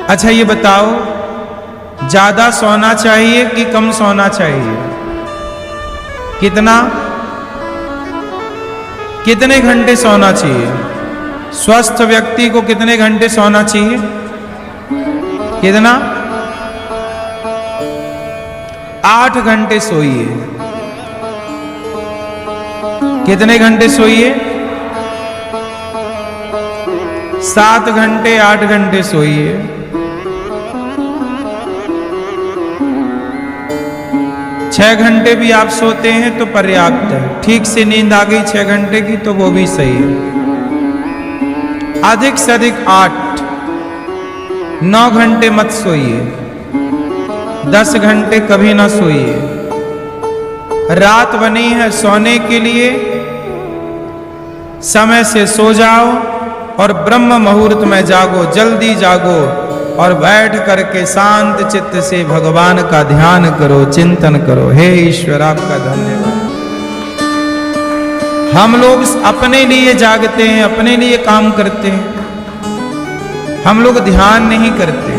अच्छा ये बताओ, ज्यादा सोना चाहिए कि कम सोना चाहिए? कितने घंटे सोना चाहिए? स्वस्थ व्यक्ति को कितने घंटे सोना चाहिए? कितना? 8 घंटे सोइए। कितने घंटे सोइए? 7 घंटे 8 घंटे सोइए। छह घंटे भी आप सोते हैं तो पर्याप्त है। ठीक से नींद आ गई 6 घंटे की तो वो भी सही है। अधिक से अधिक 8, 9 घंटे मत सोइए। 10 घंटे कभी ना सोइए। रात बनी है सोने के लिए, समय से सो जाओ और ब्रह्म मुहूर्त में जागो, जल्दी जागो और बैठ करके शांत चित्त से भगवान का ध्यान करो, चिंतन करो। हे ईश्वर आपका धन्यवाद। हम लोग अपने लिए जागते हैं, अपने लिए काम करते हैं, हम लोग ध्यान नहीं करते।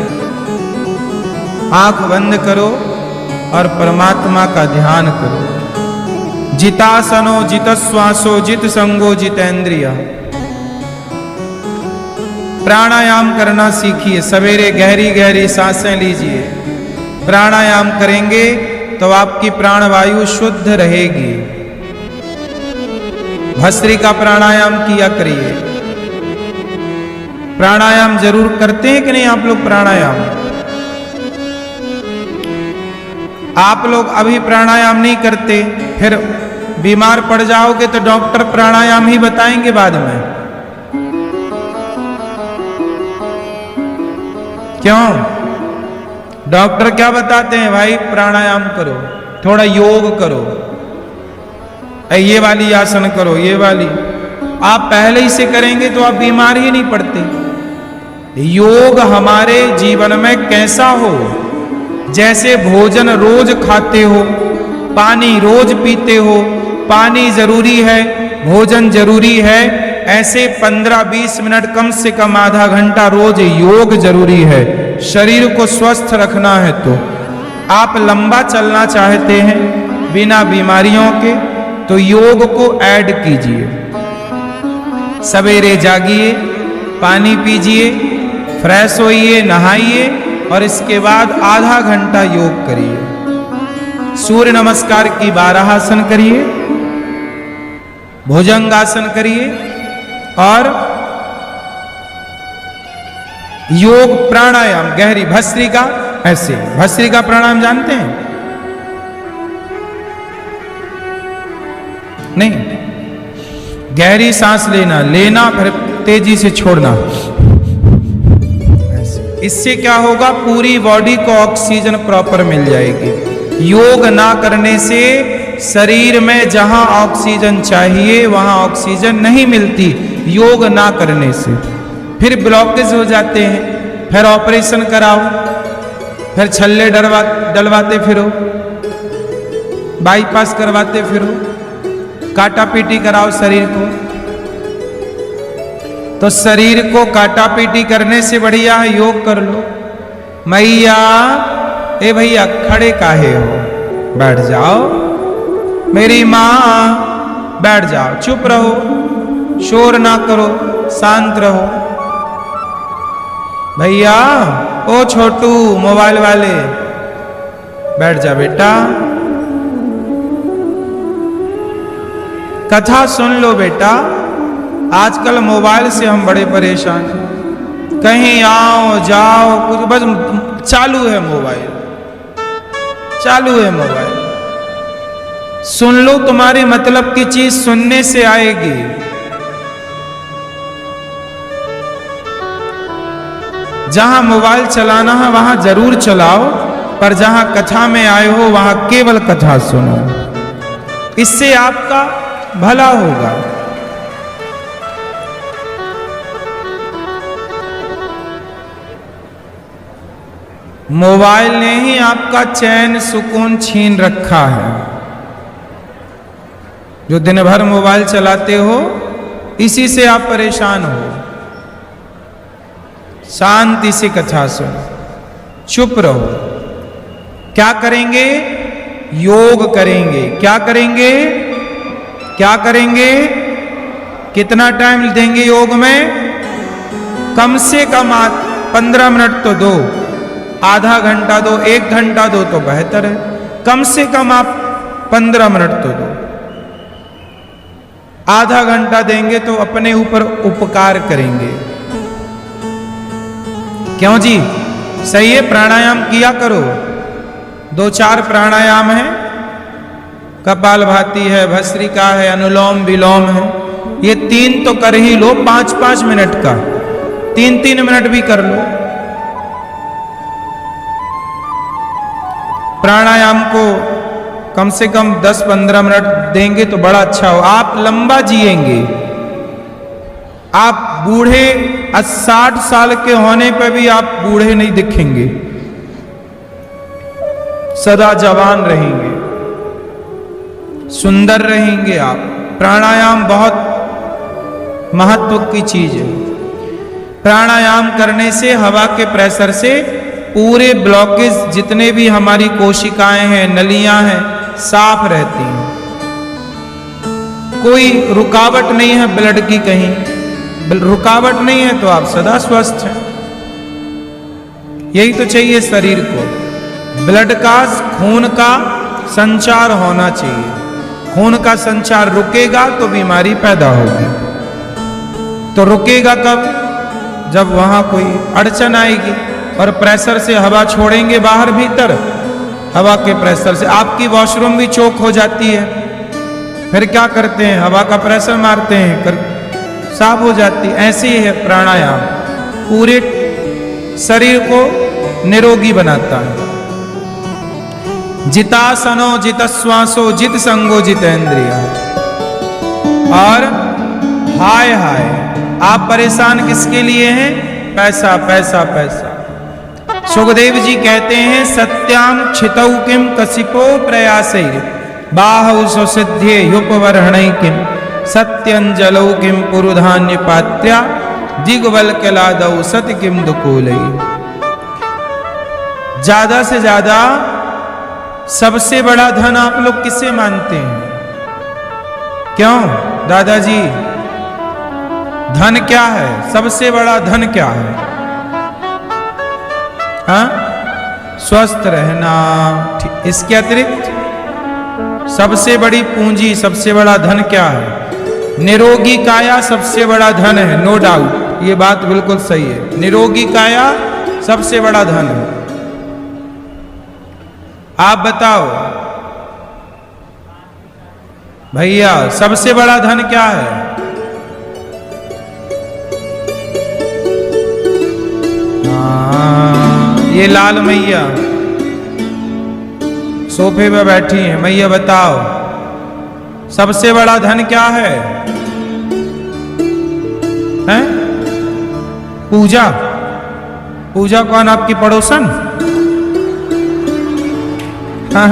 आंख बंद करो और परमात्मा का ध्यान करो। जितासनो जितश्वासो जित संगो जितेंद्रिया। प्राणायाम करना सीखिए। सवेरे गहरी गहरी सांसें लीजिए। प्राणायाम करेंगे तो आपकी प्राणवायु शुद्ध रहेगी। भस्त्रिका प्राणायाम किया करिए। प्राणायाम जरूर करते हैं कि नहीं आप लोग? प्राणायाम आप लोग अभी प्राणायाम नहीं करते, फिर बीमार पड़ जाओगे तो डॉक्टर प्राणायाम ही बताएंगे बाद में। क्यों? डॉक्टर क्या बताते हैं? भाई प्राणायाम करो, थोड़ा योग करो, ये वाली आसन करो, ये वाली। आप पहले ही से करेंगे तो आप बीमार ही नहीं पड़ते। योग हमारे जीवन में कैसा हो? जैसे भोजन रोज खाते हो, पानी रोज पीते हो, पानी जरूरी है, भोजन जरूरी है, ऐसे 15-20 मिनट कम से कम आधा घंटा रोज योग जरूरी है। शरीर को स्वस्थ रखना है तो आप लंबा चलना चाहते हैं बिना बीमारियों के तो योग को ऐड कीजिए। सवेरे जागिए, पानी पीजिए, फ्रेश होइए, नहाइए और इसके बाद आधा घंटा योग करिए। सूर्य नमस्कार की 12 आसन करिए, भुजंगासन करिए और योग प्राणायाम गहरी भस्त्रिका। ऐसे भस्त्रिका प्राणायाम जानते हैं? नहीं? गहरी सांस लेना फिर तेजी से छोड़ना। इससे क्या होगा? पूरी बॉडी को ऑक्सीजन प्रॉपर मिल जाएगी। योग ना करने से शरीर में जहां ऑक्सीजन चाहिए वहां ऑक्सीजन नहीं मिलती। योग ना करने से फिर ब्लॉकेज हो जाते हैं, फिर ऑपरेशन कराओ, फिर छल्ले डलवाते फिरो, बाईपास करवाते फिरो, काटा पीटी कराओ शरीर को। तो शरीर को काटा पीटी करने से बढ़िया है योग कर लो। मैया ए भैया खड़े काहे हो? बैठ जाओ। मेरी माँ बैठ जाओ, चुप रहो, शोर ना करो, शांत रहो। भैया ओ छोटू मोबाइल वाले बैठ जा बेटा, कथा सुन लो बेटा। आजकल मोबाइल से हम बड़े परेशान हैं। कहीं आओ जाओ कुछ बस चालू है मोबाइल, चालू है मोबाइल। सुन लो, तुम्हारे मतलब की चीज सुनने से आएगी। जहां मोबाइल चलाना है वहां जरूर चलाओ, पर जहां कथा में आए हो वहां केवल कथा सुनो। इससे आपका भला होगा। मोबाइल ने ही आपका चैन सुकून छीन रखा है। जो दिन भर मोबाइल चलाते हो इसी से आप परेशान हो। शांति से कथा सुनो, चुप रहो। क्या करेंगे? योग करेंगे। क्या करेंगे? क्या करेंगे? कितना टाइम देंगे योग में? कम से कम 15 मिनट तो दो, आधा घंटा दो, 1 घंटा दो तो बेहतर है। कम से कम आप 15 मिनट तो दो। आधा घंटा देंगे तो अपने ऊपर उपकार करेंगे। क्यों जी? सही है, प्राणायाम किया करो। 2-4 प्राणायाम है, कपालभाति है, भस्त्रिका है, अनुलोम विलोम है। ये 3 तो कर ही लो, 5-5 मिनट का, 3-3 मिनट भी कर लो। प्राणायाम को कम से कम 10-15 मिनट देंगे तो बड़ा अच्छा हो। आप लंबा जिएंगे। आप बूढ़े 60 साल के होने पर भी आप बूढ़े नहीं दिखेंगे, सदा जवान रहेंगे, सुंदर रहेंगे आप। प्राणायाम बहुत महत्व की चीज है। प्राणायाम करने से हवा के प्रेशर से पूरे ब्लॉकेज, जितने भी हमारी कोशिकाएं हैं, नलियां हैं, साफ रहती हैं। कोई रुकावट नहीं है ब्लड की, कहीं रुकावट नहीं है तो आप सदा स्वस्थ हैं। यही तो चाहिए शरीर को। ब्लड का, खून का संचार होना चाहिए। खून का संचार रुकेगा तो बीमारी पैदा होगी। तो रुकेगा कब? जब वहां कोई अड़चन आएगी और प्रेशर से हवा छोड़ेंगे बाहर भीतर, हवा के प्रेशर से आपकी वॉशरूम भी चोक हो जाती है। फिर क्या करते हैं? हवा का प्रेशर मारते हैं, साफ हो जाती है। ऐसे ही है प्राणायाम, पूरे शरीर को निरोगी बनाता है। जितासनो जितश्वासो जित संगो जितेंद्रिय। और हाय हाय, आप परेशान किसके लिए हैं? पैसा पैसा पैसा। सुखदेव जी कहते हैं, सत्याम क्षितौ किम कसिपो प्रयासै बाहु सुसिद्धे युपवर्हणै किम सत्यंजलौ किम पुरुधान्य पात्या दिग्वल्कलादौ सति किम दुकूलै। ज्यादा से ज्यादा सबसे बड़ा धन आप लोग किसे मानते हैं? क्यों दादाजी, धन क्या है? सबसे बड़ा धन क्या है? हाँ, स्वस्थ रहना। इसके अतिरिक्त सबसे बड़ी पूंजी, सबसे बड़ा धन क्या है? निरोगी काया सबसे बड़ा धन है, नो डाउट। ये बात बिल्कुल सही है। निरोगी काया सबसे बड़ा धन है। आप बताओ भैया, सबसे बड़ा धन क्या है? ये लाल मैया सोफे पे बैठी हैं। मैया बताओ, सबसे बड़ा धन क्या है? हैं? पूजा। पूजा कौन? आपकी पड़ोसन? हाँ।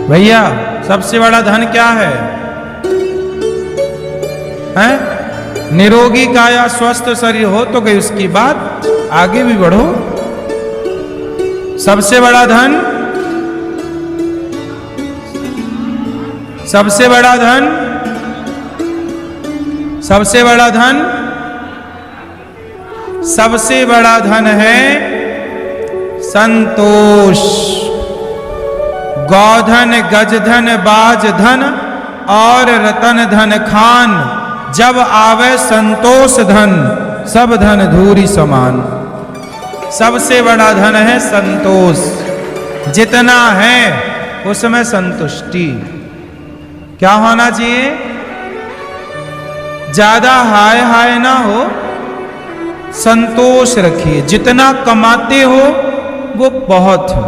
भैया, सबसे बड़ा धन क्या है? हैं? निरोगी काया, स्वस्थ शरीर हो तो गई उसकी बात, आगे भी बढ़ो। सबसे बड़ा धन, सबसे बड़ा धन, सबसे बड़ा धन, सबसे बड़ा धन है संतोष। गौधन, गजधन, बाजधन और रतन धन खान, जब आवे संतोष धन, सब धन धूरी समान। सबसे बड़ा धन है संतोष। जितना है उसमें संतुष्टि। क्या होना चाहिए? ज्यादा हाय हाय ना हो, संतोष रखिए। जितना कमाते हो वो बहुत है।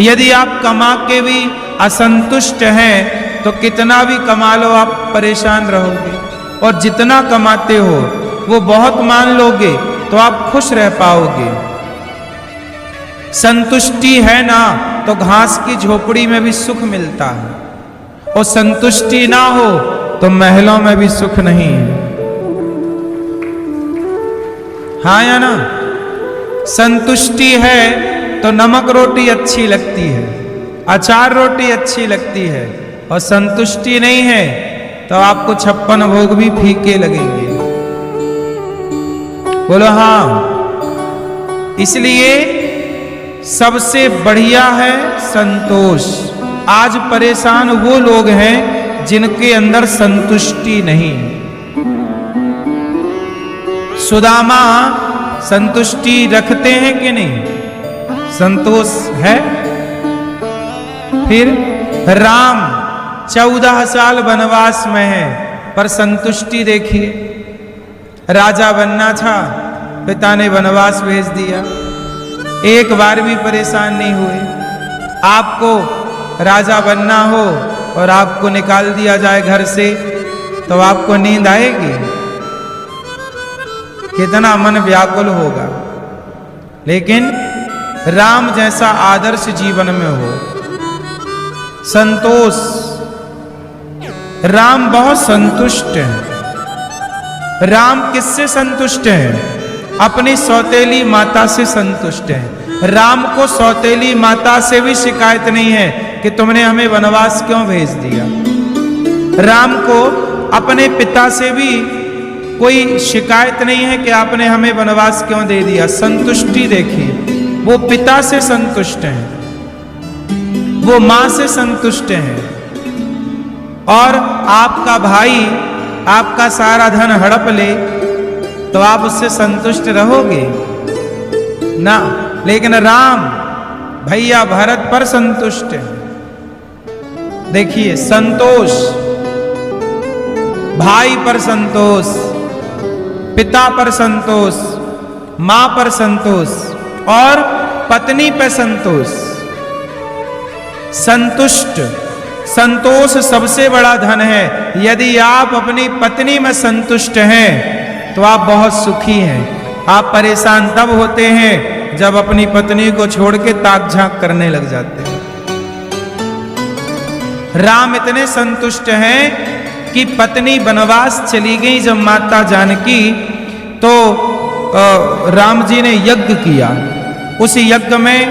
यदि आप कमा के भी असंतुष्ट हैं तो कितना भी कमा लो आप परेशान रहोगे। और जितना कमाते हो वो बहुत मान लोगे तो आप खुश रह पाओगे। संतुष्टि है ना तो घास की झोपड़ी में भी सुख मिलता है। और संतुष्टि ना हो तो महलों में भी सुख नहीं है। हाँ या ना? संतुष्टि है तो नमक रोटी अच्छी लगती है, अचार रोटी अच्छी लगती है, और संतुष्टि नहीं है तो आपको 56 भोग भी फीके लगेंगे। बोलो हाँ। इसलिए सबसे बढ़िया है संतोष। आज परेशान वो लोग हैं जिनके अंदर संतुष्टि नहीं। सुदामा संतुष्टि रखते हैं कि नहीं? संतोष है। फिर राम 14 साल वनवास में है, पर संतुष्टि देखिए। राजा बनना था, पिता ने वनवास भेज दिया, एक बार भी परेशान नहीं हुए। आपको राजा बनना हो और आपको निकाल दिया जाए घर से तो आपको नींद आएगी? कितना मन व्याकुल होगा। लेकिन राम जैसा आदर्श जीवन में हो, संतोष। राम बहुत संतुष्ट है। राम किससे संतुष्ट है? अपनी सौतेली माता से संतुष्ट है। राम को सौतेली माता से भी शिकायत नहीं है कि तुमने हमें वनवास क्यों भेज दिया। राम को अपने पिता से भी कोई शिकायत नहीं है कि आपने हमें वनवास क्यों दे दिया। संतुष्टि देखिए, वो पिता से संतुष्ट हैं, वो मां से संतुष्ट हैं। और आपका भाई आपका सारा धन हड़प ले तो आप उससे संतुष्ट रहोगे ना। लेकिन राम भैया भरत पर संतुष्ट है। देखिए, संतोष, भाई पर संतोष, पिता पर संतोष, मां पर संतोष और पत्नी पर संतोष। संतुष्ट, संतोष सबसे बड़ा धन है। यदि आप अपनी पत्नी में संतुष्ट हैं तो आप बहुत सुखी हैं। आप परेशान तब होते हैं जब अपनी पत्नी को छोड़ के ताक झांक करने लग जाते हैं। राम इतने संतुष्ट हैं कि पत्नी वनवास चली गई जब माता जानकी, तो राम जी ने यज्ञ किया। उस यज्ञ में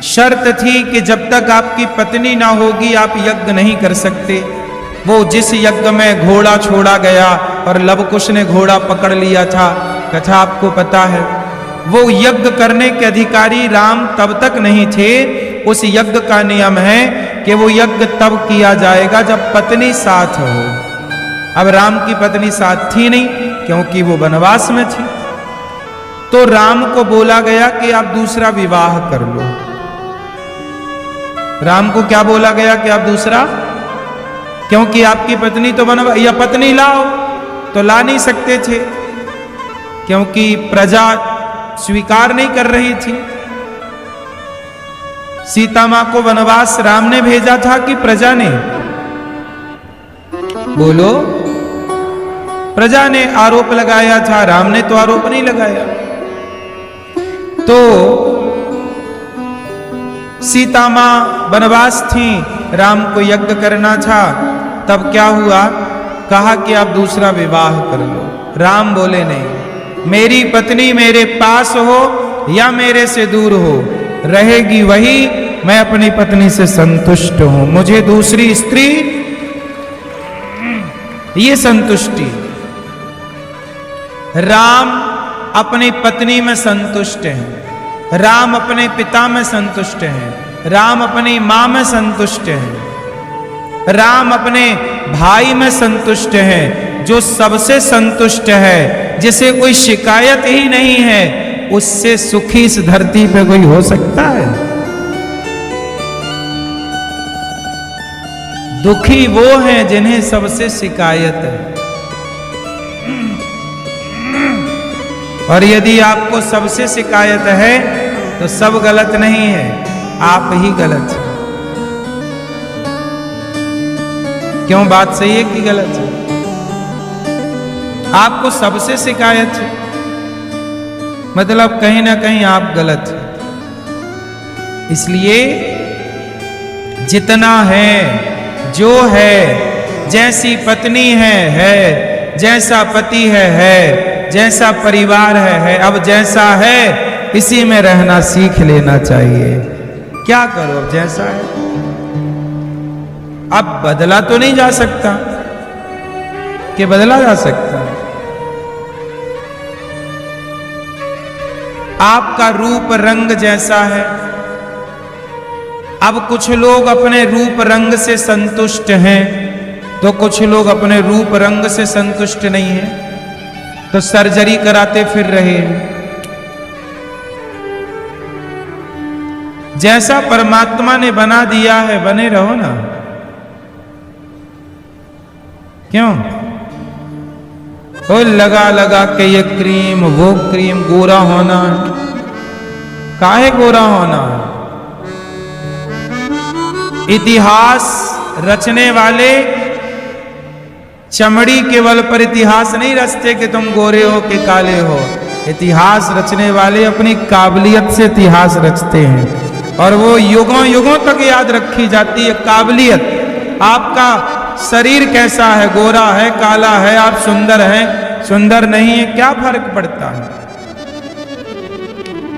शर्त थी कि जब तक आपकी पत्नी ना होगी आप यज्ञ नहीं कर सकते। वो जिस यज्ञ में घोड़ा छोड़ा गया और लवकुश ने घोड़ा पकड़ लिया था, कथा आपको पता है, वो यज्ञ करने के अधिकारी राम तब तक नहीं थे। उस यज्ञ का नियम है कि वो यज्ञ तब किया जाएगा जब पत्नी साथ हो। अब राम की पत्नी साथ थी नहीं क्योंकि वो वनवास में थी। तो राम को बोला गया कि आप दूसरा विवाह कर लो। राम को क्या बोला गया कि आप दूसरा, क्योंकि आपकी पत्नी तो वनवास, या पत्नी लाओ तो ला नहीं सकते थे क्योंकि प्रजा स्वीकार नहीं कर रही थी। सीता मां को वनवास राम ने भेजा था कि प्रजा ने? बोलो, प्रजा ने आरोप लगाया था, राम ने तो आरोप नहीं लगाया। तो सीता मां वनवास थी, राम को यज्ञ करना था, तब क्या हुआ? कहा कि आप दूसरा विवाह कर लो। राम बोले नहीं, मेरी पत्नी मेरे पास हो या मेरे से दूर हो, रहेगी वही। मैं अपनी पत्नी से संतुष्ट हूं, मुझे दूसरी स्त्री, ये संतुष्टि। राम अपनी पत्नी में संतुष्ट हैं, राम अपने पिता में संतुष्ट हैं, राम अपनी मां में संतुष्ट हैं, राम अपने भाई में संतुष्ट हैं। जो सबसे संतुष्ट है, जिसे कोई शिकायत ही नहीं है, उससे सुखी इस धरती पे कोई हो सकता है? दुखी वो हैं जिन्हें सबसे शिकायत है। और यदि आपको सबसे शिकायत है तो सब गलत नहीं है, आप ही गलत हैं। क्यों? बात सही है कि गलत है? आपको सबसे शिकायत है, मतलब कहीं ना कहीं आप गलत हैं। इसलिए जितना है जो है, जैसी पत्नी है, जैसा पति है, जैसा परिवार है, अब जैसा है इसी में रहना सीख लेना चाहिए। क्या करो, अब जैसा है, अब बदला तो नहीं जा सकता कि बदला जा सकता है। आपका रूप रंग जैसा है, अब कुछ लोग अपने रूप रंग से संतुष्ट हैं, तो कुछ लोग अपने रूप रंग से संतुष्ट नहीं हैं, तो सर्जरी कराते फिर रहे हैं। जैसा परमात्मा ने बना दिया है बने रहो ना, क्यों? वो लगा लगा के ये क्रीम वो क्रीम, गोरा होना है, काहे गोरा होना है? इतिहास रचने वाले चमड़ी के बल पर इतिहास नहीं रचते कि तुम गोरे हो कि काले हो। इतिहास रचने वाले अपनी काबिलियत से इतिहास रचते हैं, और वो युगों युगों तक याद रखी जाती है काबिलियत। आपका शरीर कैसा है, गोरा है, काला है, आप सुंदर हैं, सुंदर नहीं है, क्या फर्क पड़ता है?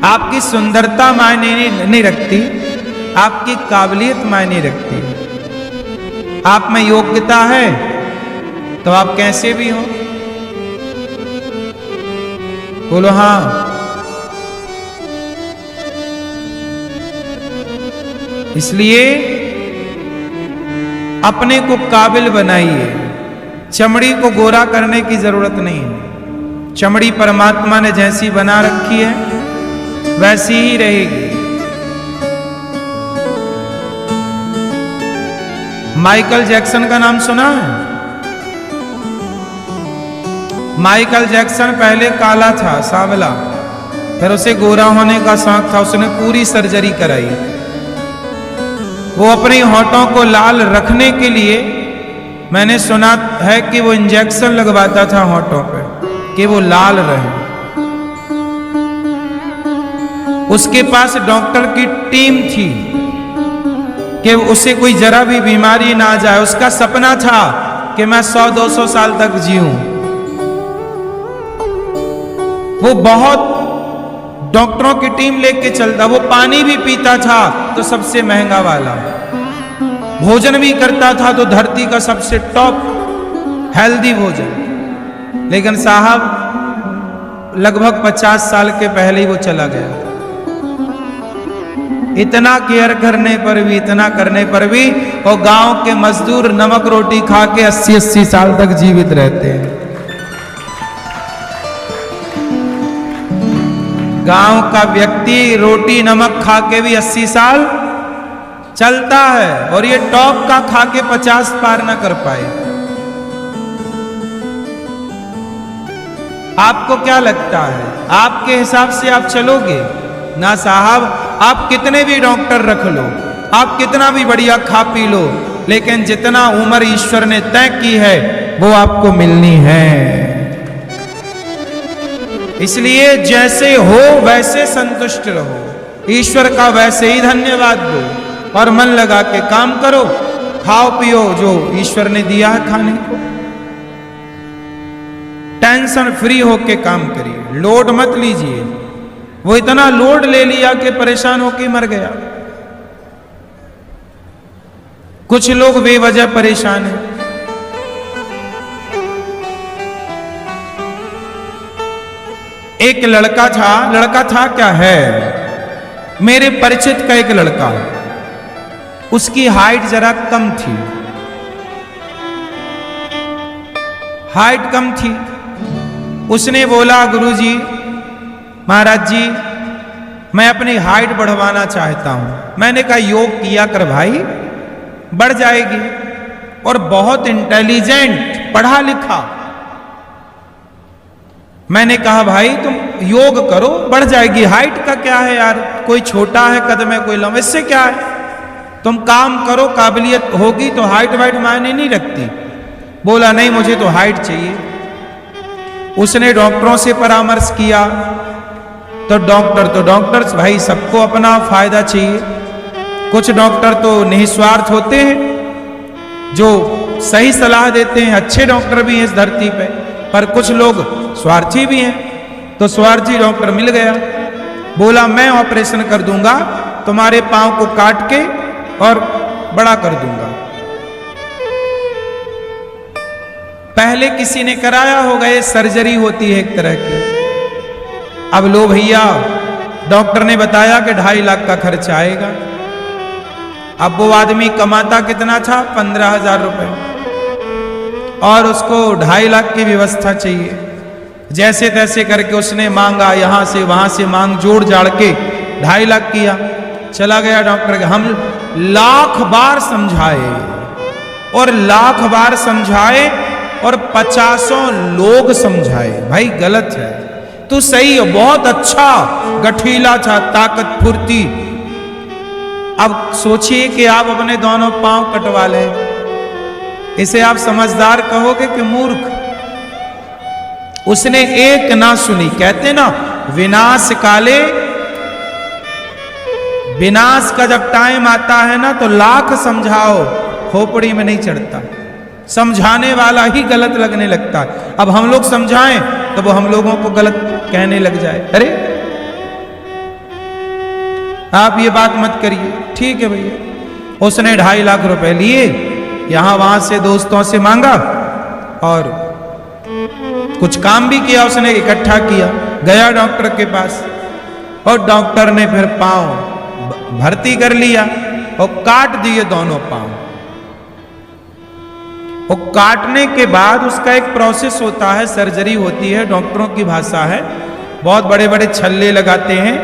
आपकी सुंदरता मायने नहीं रखती, आपकी काबिलियत मायने रखती है। आप में योग्यता है तो आप कैसे भी हो, बोलो हाँ। इसलिए अपने को काबिल बनाइए, चमड़ी को गोरा करने की जरूरत नहीं है। चमड़ी परमात्मा ने जैसी बना रखी है वैसी ही रहेगी। माइकल जैक्सन का नाम सुना है? माइकल जैक्सन पहले काला था, सांवला, फिर उसे गोरा होने का शौक था, उसने पूरी सर्जरी कराई। वो अपनी होठों को लाल रखने के लिए, मैंने सुना है कि वो इंजेक्शन लगवाता था होठों पे कि वो लाल रहे। उसके पास डॉक्टर की टीम थी कि उसे कोई जरा भी बीमारी ना आ जाए। उसका सपना था कि मैं 100-200 साल तक जीऊं। वो बहुत डॉक्टरों की टीम लेके चलता, वो पानी भी पीता था तो सबसे महंगा वाला, भोजन भी करता था तो धरती का सबसे टॉप हेल्दी भोजन। लेकिन साहब लगभग 50 साल के पहले ही वो चला गया। इतना केयर करने पर भी, इतना करने पर भी वो गांव के मजदूर नमक रोटी खा के 80-80 साल तक जीवित रहते हैं। गांव का व्यक्ति रोटी नमक खा के भी 80 साल चलता है, और ये टॉप का खा के 50 पार ना कर पाए। आपको क्या लगता है, आपके हिसाब से आप चलोगे? ना साहब, आप कितने भी डॉक्टर रख लो, आप कितना भी बढ़िया खा पी लो, लेकिन जितना उम्र ईश्वर ने तय की है वो आपको मिलनी है। इसलिए जैसे हो वैसे संतुष्ट रहो, ईश्वर का वैसे ही धन्यवाद दो, और मन लगा के काम करो, खाओ पियो जो ईश्वर ने दिया है खाने को। टेंशन फ्री होके काम करिए, लोड मत लीजिए। वो इतना लोड ले लिया कि परेशान होके मर गया। कुछ लोग बेवजह परेशान हैं। एक लड़का था क्या है, मेरे परिचित का एक लड़का, उसकी हाइट जरा कम थी, हाइट कम थी। उसने बोला, गुरुजी, महाराज जी, मैं अपनी हाइट बढ़वाना चाहता हूं। मैंने कहा योग किया कर भाई, बढ़ जाएगी। और बहुत इंटेलिजेंट, पढ़ा लिखा। मैंने कहा भाई तुम योग करो, बढ़ जाएगी। हाइट का क्या है यार, कोई छोटा है कद में, कोई लंबा, इससे क्या है? तुम काम करो, काबिलियत होगी तो हाइट वाइट मायने नहीं रखती। बोला नहीं, मुझे तो हाइट चाहिए। उसने डॉक्टरों से परामर्श किया, तो डॉक्टर्स भाई, सबको अपना फायदा चाहिए। कुछ डॉक्टर तो निस्वार्थ होते हैं, जो सही सलाह देते हैं, अच्छे डॉक्टर भी हैं इस धरती पे, पर कुछ लोग स्वार्थी भी हैं। तो स्वार्थी डॉक्टर मिल गया, बोला मैं ऑपरेशन कर दूंगा, तुम्हारे पांव को काट के और बड़ा कर दूंगा। पहले किसी ने कराया होगा, ये सर्जरी होती है एक तरह की। अब लो भैया, डॉक्टर ने बताया कि 2.5 लाख का खर्च आएगा। अब वो आदमी कमाता कितना था? 15,000 रुपए, और उसको 2.5 लाख की व्यवस्था चाहिए। जैसे तैसे करके उसने मांगा, यहां से वहां से मांग जोड़ जाड़ के 2.5 लाख किया। चला गया डॉक्टर के। हम लाख बार समझाए और लाख बार समझाए और 50 लोग समझाए, भाई गलत है, तू सही हो, बहुत अच्छा गठीला था, ताकत फुर्ती। अब सोचिए कि आप अपने दोनों पांव कटवा लें, इसे आप समझदार कहोगे कि मूर्ख? उसने एक ना सुनी। कहते ना, विनाश काले, विनाश का जब टाइम आता है ना तो लाख समझाओ, खोपड़ी में नहीं चढ़ता, समझाने वाला ही गलत लगने लगता है। अब हम लोग समझाएं तो वो हम लोगों को गलत कहने लग जाए, अरे आप ये बात मत करिए। ठीक है भैया, उसने 2.5 लाख रुपए लिए, यहां वहां से दोस्तों से मांगा और कुछ काम भी किया, उसने इकट्ठा किया, गया डॉक्टर के पास और डॉक्टर ने फिर पांव भर्ती कर लिया और काट दिए दोनों पांव। और काटने के बाद उसका एक प्रोसेस होता है, सर्जरी होती है, डॉक्टरों की भाषा है, बहुत बड़े बड़े छल्ले लगाते हैं,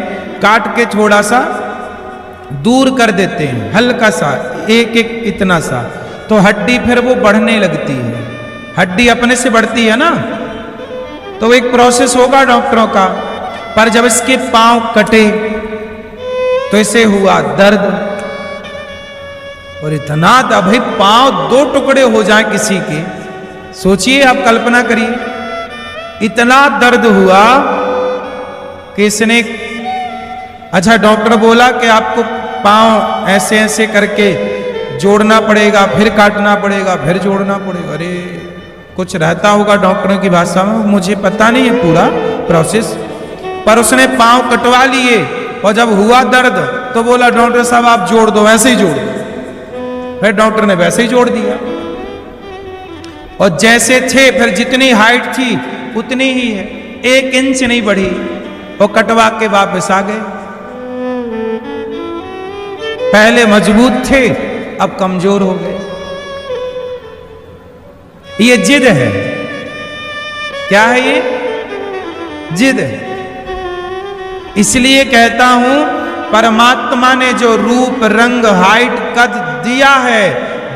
काट के थोड़ा सा दूर कर देते हैं, हल्का सा, एक एक इतना सा, तो हड्डी फिर वो बढ़ने लगती है। हड्डी अपने से बढ़ती है ना, तो एक प्रोसेस होगा डॉक्टरों का। पर जब इसके पांव कटे तो इसे हुआ दर्द, और इतना था भाई, पांव 2 टुकड़े हो जाए किसी के, सोचिए आप, कल्पना करिए, इतना दर्द हुआ कि इसने, अच्छा डॉक्टर बोला कि आपको पांव ऐसे ऐसे करके जोड़ना पड़ेगा, फिर काटना पड़ेगा, फिर जोड़ना पड़ेगा। अरे कुछ रहता होगा डॉक्टरों की भाषा में, मुझे पता नहीं है पूरा प्रोसेस, पर उसने पांव कटवा लिए और जब हुआ दर्द तो बोला डॉक्टर साहब आप जोड़ दो, ऐसे ही जोड़ दो। फिर डॉक्टर ने वैसे ही जोड़ दिया, और जैसे थे फिर जितनी हाइट थी उतनी ही है, 1 इंच नहीं बढ़ी, और कटवा के वापस आ गए। पहले मजबूत थे, अब कमजोर हो गए। ये जिद है। क्या है ये? जिद है। इसलिए कहता हूं, परमात्मा ने जो रूप रंग हाइट कद दिया है,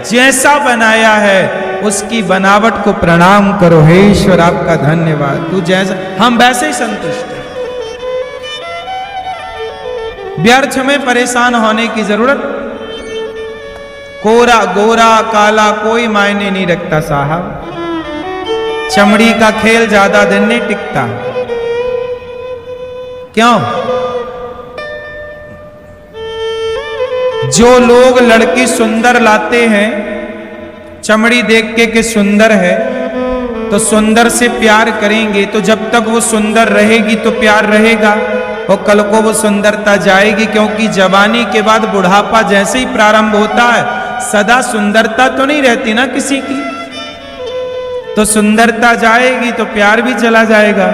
जैसा बनाया है, उसकी बनावट को प्रणाम करो। हे ईश्वर आपका धन्यवाद, तू जैसा, हम वैसे ही संतुष्ट हैं। व्यर्थ में परेशान होने की जरूरत, कोरा गोरा काला कोई मायने नहीं रखता साहब, चमड़ी का खेल ज्यादा दिन नहीं टिकता। क्यों? जो लोग लड़की सुंदर लाते हैं, चमड़ी देख के कि सुंदर है, तो सुंदर से प्यार करेंगे, तो जब तक वो सुंदर रहेगी तो प्यार रहेगा, और कल को वो सुंदरता जाएगी, क्योंकि जवानी के बाद बुढ़ापा जैसे ही प्रारंभ होता है, सदा सुंदरता तो नहीं रहती ना किसी की, तो सुंदरता जाएगी तो प्यार भी चला जाएगा,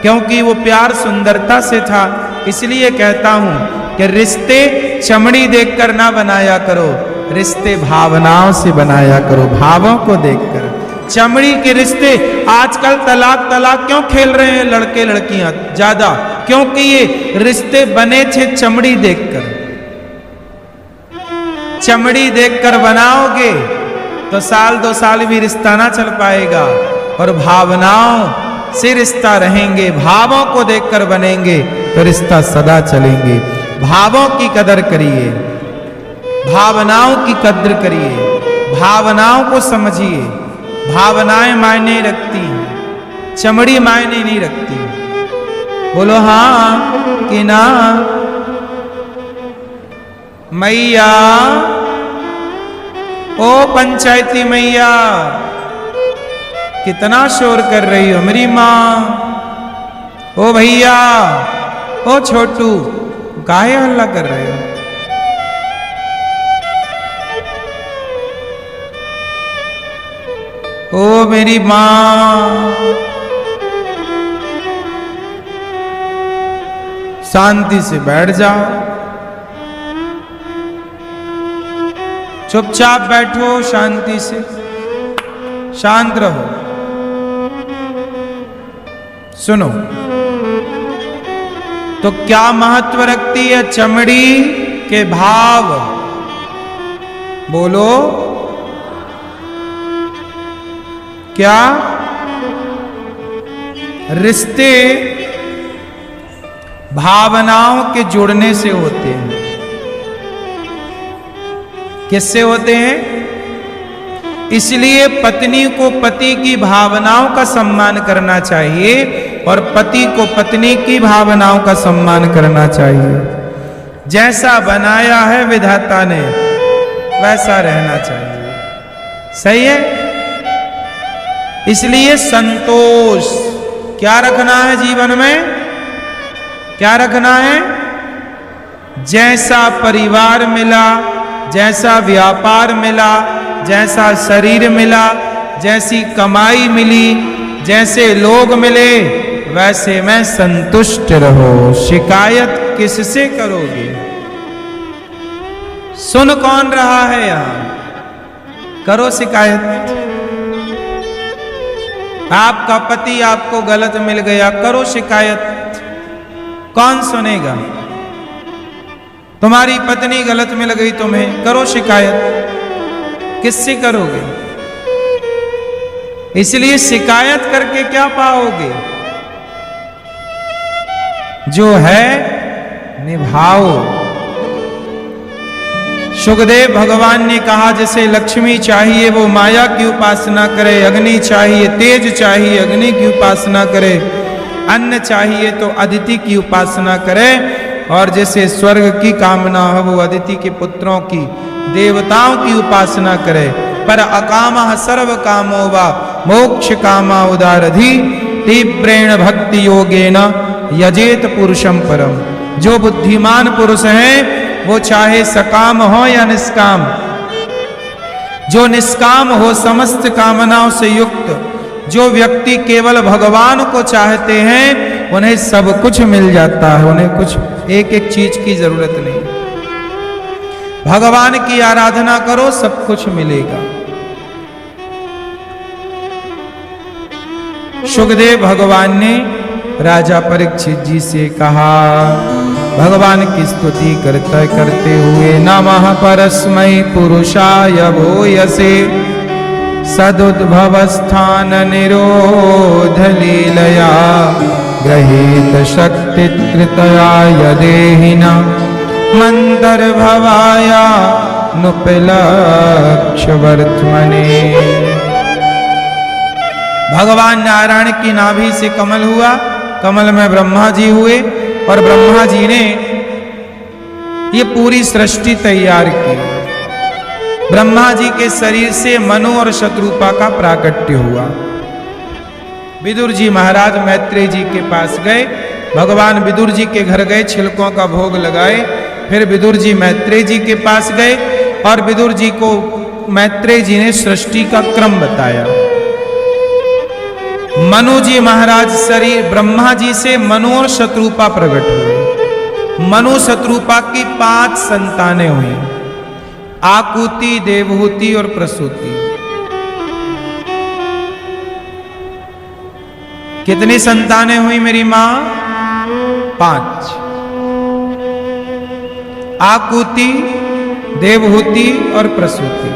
क्योंकि वो प्यार सुंदरता से था। इसलिए कहता हूं कि रिश्ते चमड़ी देखकर ना बनाया करो, रिश्ते भावनाओं से बनाया करो, भावों को देखकर। चमड़ी के रिश्ते, आजकल तलाक तलाक क्यों खेल रहे हैं लड़के लड़कियां ज्यादा? क्योंकि ये रिश्ते बने थे चमड़ी देखकर। चमड़ी देखकर बनाओगे तो 1-2 साल भी रिश्ता ना चल पाएगा, और भावनाओं से रिश्ता रहेंगे, भावों को देखकर बनेंगे तो रिश्ता सदा चलेंगे। भावों की कदर करिए, भावनाओं की कदर करिए, भावनाओं को समझिए। भावनाएं मायने रखती हैं, चमड़ी मायने नहीं रखती। बोलो हाँ कि ना? मैया ओ पंचायती मैया, कितना शोर कर रही हो मेरी माँ। ओ भैया, ओ छोटू, काहे हल्ला कर रहे हो? ओ मेरी माँ, शांति से बैठ जाओ, चुपचाप बैठो, शांति से, शांत रहो। सुनो, तो क्या महत्व रखती है चमड़ी के भाव? बोलो, क्या? रिश्ते भावनाओं के जुड़ने से होते हैं। किससे होते हैं? इसलिए पत्नी को पति की भावनाओं का सम्मान करना चाहिए और पति को पत्नी की भावनाओं का सम्मान करना चाहिए। जैसा बनाया है विधाता ने वैसा रहना चाहिए। सही है? इसलिए संतोष क्या रखना है जीवन में? क्या रखना है? जैसा परिवार मिला, जैसा व्यापार मिला, जैसा शरीर मिला, जैसी कमाई मिली, जैसे लोग मिले, वैसे में संतुष्ट रहो। शिकायत किससे करोगे? सुन कौन रहा है यहां? करो शिकायत। आपका पति आपको गलत मिल गया, करो शिकायत। कौन सुनेगा? तुम्हारी पत्नी गलत मिल गई तुम्हें, करो शिकायत। किससे करोगे? इसलिए शिकायत करके क्या पाओगे? जो है निभाओ। सुखदेव भगवान ने कहा, जैसे लक्ष्मी चाहिए वो माया की उपासना करे, अग्नि चाहिए, तेज चाहिए, अग्नि की उपासना करे, अन्न चाहिए तो अदिति की उपासना करे, और जैसे स्वर्ग की कामना हो वो अदिति के पुत्रों की, देवताओं की उपासना करे। पर अकामः सर्व कामो वा मोक्ष कामा उदारधि तीव्रेण भक्ति योगेन यजेत पुरुषम परम। जो बुद्धिमान पुरुष है वो चाहे सकाम हो या निष्काम, जो निष्काम हो समस्त कामनाओं से युक्त, जो व्यक्ति केवल भगवान को चाहते हैं उन्हें सब कुछ मिल जाता है। उन्हें कुछ एक एक चीज की जरूरत नहीं। भगवान की आराधना करो, सब कुछ मिलेगा। सुखदेव भगवान ने राजा परीक्षित जी से कहा, भगवान की स्तुति करते करते हुए, नमः परस्मै पुरुषाय भूयसे सदुद्भव स्थान निरोध लीलया गृहीत शक्ति कृतया यदेहिना मंतर भवाया नुपलक्ष वर्तमने। भगवान नारायण की नाभि से कमल हुआ, कमल में ब्रह्मा जी हुए, और ब्रह्मा जी ने ये पूरी सृष्टि तैयार की। ब्रह्मा जी के शरीर से मनु और शत्रुपा का प्राकट्य हुआ। विदुर जी महाराज मैत्रेय जी के पास गए, भगवान विदुर जी के घर गए, छिलकों का भोग लगाए। फिर विदुर जी मैत्रेय जी के पास गए और विदुर जी को मैत्रेय जी ने सृष्टि का क्रम बताया। मनु जी महाराज शरीर ब्रह्मा जी से मनु और शत्रुपा प्रकट हुए। मनु शत्रुपा की 5 संतानें हुई, आकुति, देवहूति और प्रसूति। कितनी संतानें हुई मेरी मां? 5। आकुति, देवहूति और प्रसूति।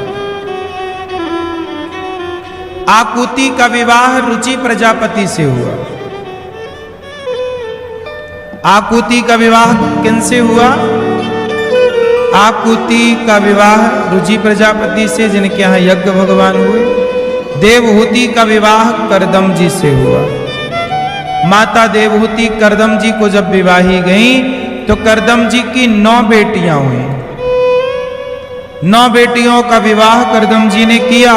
आकुति का विवाह रुचि प्रजापति से हुआ। आकुति का विवाह किनसे हुआ? आकुति का विवाह रुचि प्रजापति से, जिनके यहाँ यज्ञ भगवान हुए। देवहूति का विवाह करदम जी से हुआ। माता देवहूति करदम जी को जब विवाही गई तो करदम जी की 9 बेटियां हुई। 9 बेटियों का विवाह करदम जी ने किया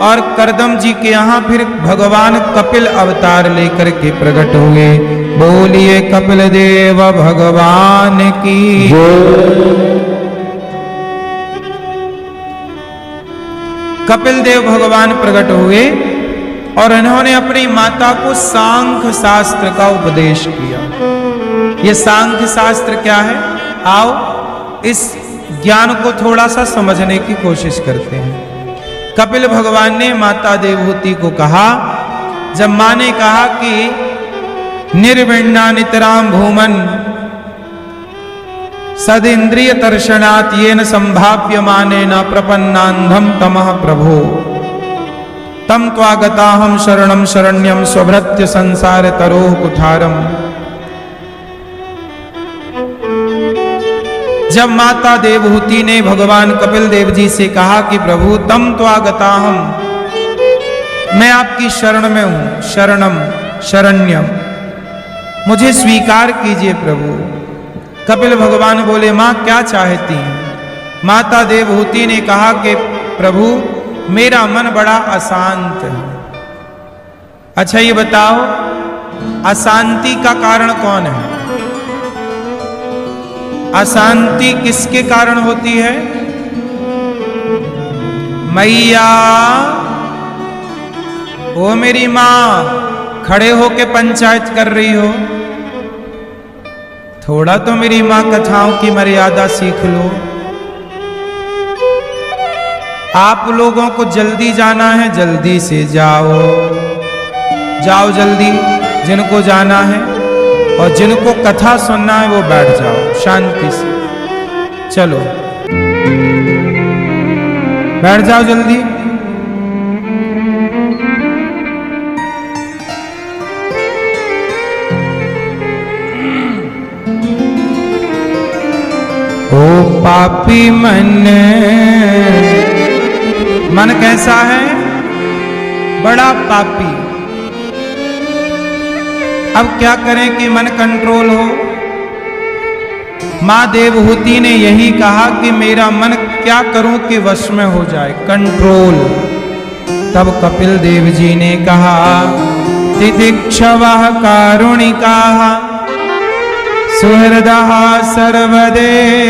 और करदम जी के यहां फिर भगवान कपिल अवतार लेकर के प्रकट हुए। बोलिए कपिल देव भगवान की। कपिल देव भगवान प्रकट हुए और इन्होंने अपनी माता को सांख्य शास्त्र का उपदेश किया। ये सांख्य शास्त्र क्या है? आओ इस ज्ञान को थोड़ा सा समझने की कोशिश करते हैं। कपिल भगवान ने माता देवहूति को कहा, जब मां ने कहा कि निर्विण्णा नितराम भूमन सदिंद्रिय दर्शनात् येन संभाव्य माने न प्रपन्नांधम तमः प्रभो तम त्वागताहम शरणम शरण्यम स्वभृत्य संसार तरोह कुठारम। जब माता देवहूति ने भगवान कपिल देव जी से कहा कि प्रभु तम त्वागताहम, मैं आपकी शरण में हूं, शरणम शरण्यम, मुझे स्वीकार कीजिए प्रभु। कपिल भगवान बोले, मां क्या चाहती हैं? माता देवहूति ने कहा कि प्रभु मेरा मन बड़ा अशांत है। अच्छा ये बताओ अशांति का कारण कौन है? अशांति किसके कारण होती है? मैया, ओ मेरी मां, खड़े होके पंचायत कर रही हो, थोड़ा तो मेरी मां कथाओं की मर्यादा सीख लो। आप लोगों को जल्दी जाना है, जल्दी से जाओ, जाओ जल्दी, जिनको जाना है, और जिनको कथा सुनना है वो बैठ जाओ शांति से। चलो बैठ जाओ जल्दी। ओ पापी मन कैसा है? बड़ा पापी। अब क्या करें कि मन कंट्रोल हो? मां देवहूति ने यही कहा कि मेरा मन क्या करूं कि वश में हो जाए, कंट्रोल। तब कपिल देव जी ने कहा, तितिक्षवः कारुणिकाः सुहृदः सर्वदेहिनां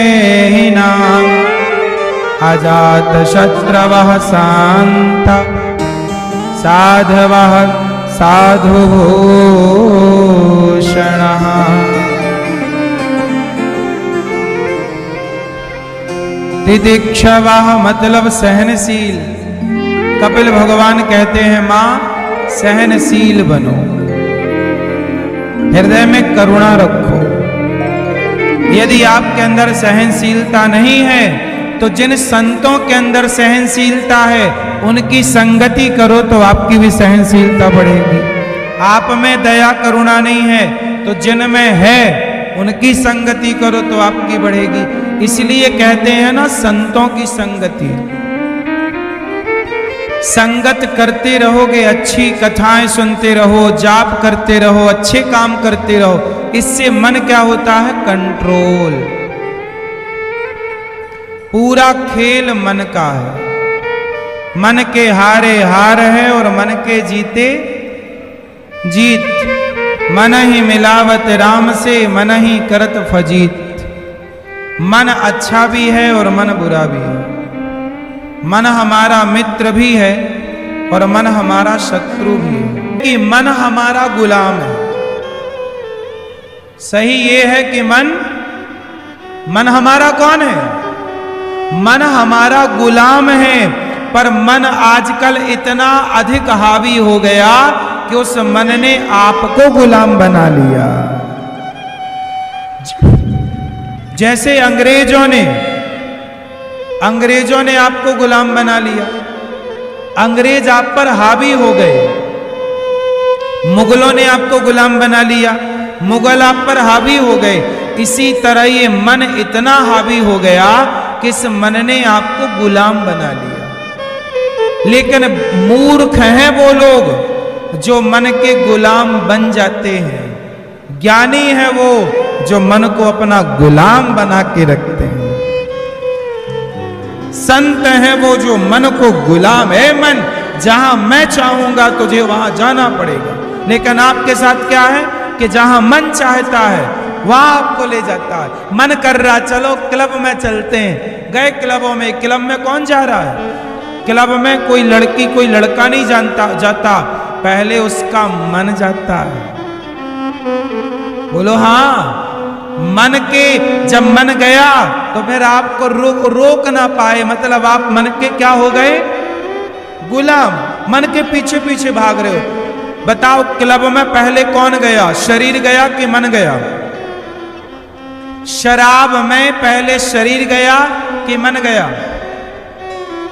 अजात शत्रवः शांत साधवः साधुभूषणः। तितिक्षवः मतलब सहनशील। कपिल भगवान कहते हैं मां सहनशील बनो, हृदय में करुणा रखो। यदि आपके अंदर सहनशीलता नहीं है तो जिन संतों के अंदर सहनशीलता है उनकी संगति करो तो आपकी भी सहनशीलता बढ़ेगी। आप में दया करुणा नहीं है तो जिन में है उनकी संगति करो तो आपकी बढ़ेगी। इसलिए कहते हैं ना, संतों की संगति। संगत करते रहोगे, अच्छी कथाएं सुनते रहो, जाप करते रहो, अच्छे काम करते रहो, इससे मन क्या होता है? कंट्रोल। पूरा खेल मन का है। मन के हारे हार है और मन के जीते जीत। मन ही मिलावत राम से, मन ही करत फजीत। मन अच्छा भी है और मन बुरा भी है। मन हमारा मित्र भी है और मन हमारा शत्रु भी है। कि मन हमारा गुलाम है। सही ये है कि मन हमारा कौन है? मन हमारा गुलाम है, पर मन आजकल इतना अधिक हावी हो गया कि उस मन ने आपको गुलाम बना लिया। जैसे अंग्रेजों ने आपको गुलाम बना लिया। अंग्रेज आप पर हावी हो गए। मुगलों ने आपको गुलाम बना लिया, मुगल आप पर हावी हो गए। इसी तरह ये मन इतना हावी हो गया कि इस मन ने आपको गुलाम बना लिया। लेकिन मूर्ख हैं वो लोग जो मन के गुलाम बन जाते हैं। ज्ञानी है वो जो मन को अपना गुलाम बना के रखते हैं। संत है वो जो मन को गुलाम है। मन जहां मैं चाहूंगा तुझे वहां जाना पड़ेगा, लेकिन आपके साथ क्या है कि जहां मन चाहता है वहां आपको ले जाता है। मन कर रहा चलो क्लब में चलते हैं, गए क्लबों में। क्लब में कौन जा रहा है? क्लब में कोई लड़की कोई लड़का नहीं जाता, पहले उसका मन जाता है। बोलो हाँ। मन के जब मन गया तो फिर आपको रोक ना पाए, मतलब आप मन के क्या हो गए? गुलाम। मन के पीछे पीछे भाग रहे हो। बताओ क्लब में पहले कौन गया? शरीर गया कि मन गया? शराब में पहले शरीर गया कि मन गया?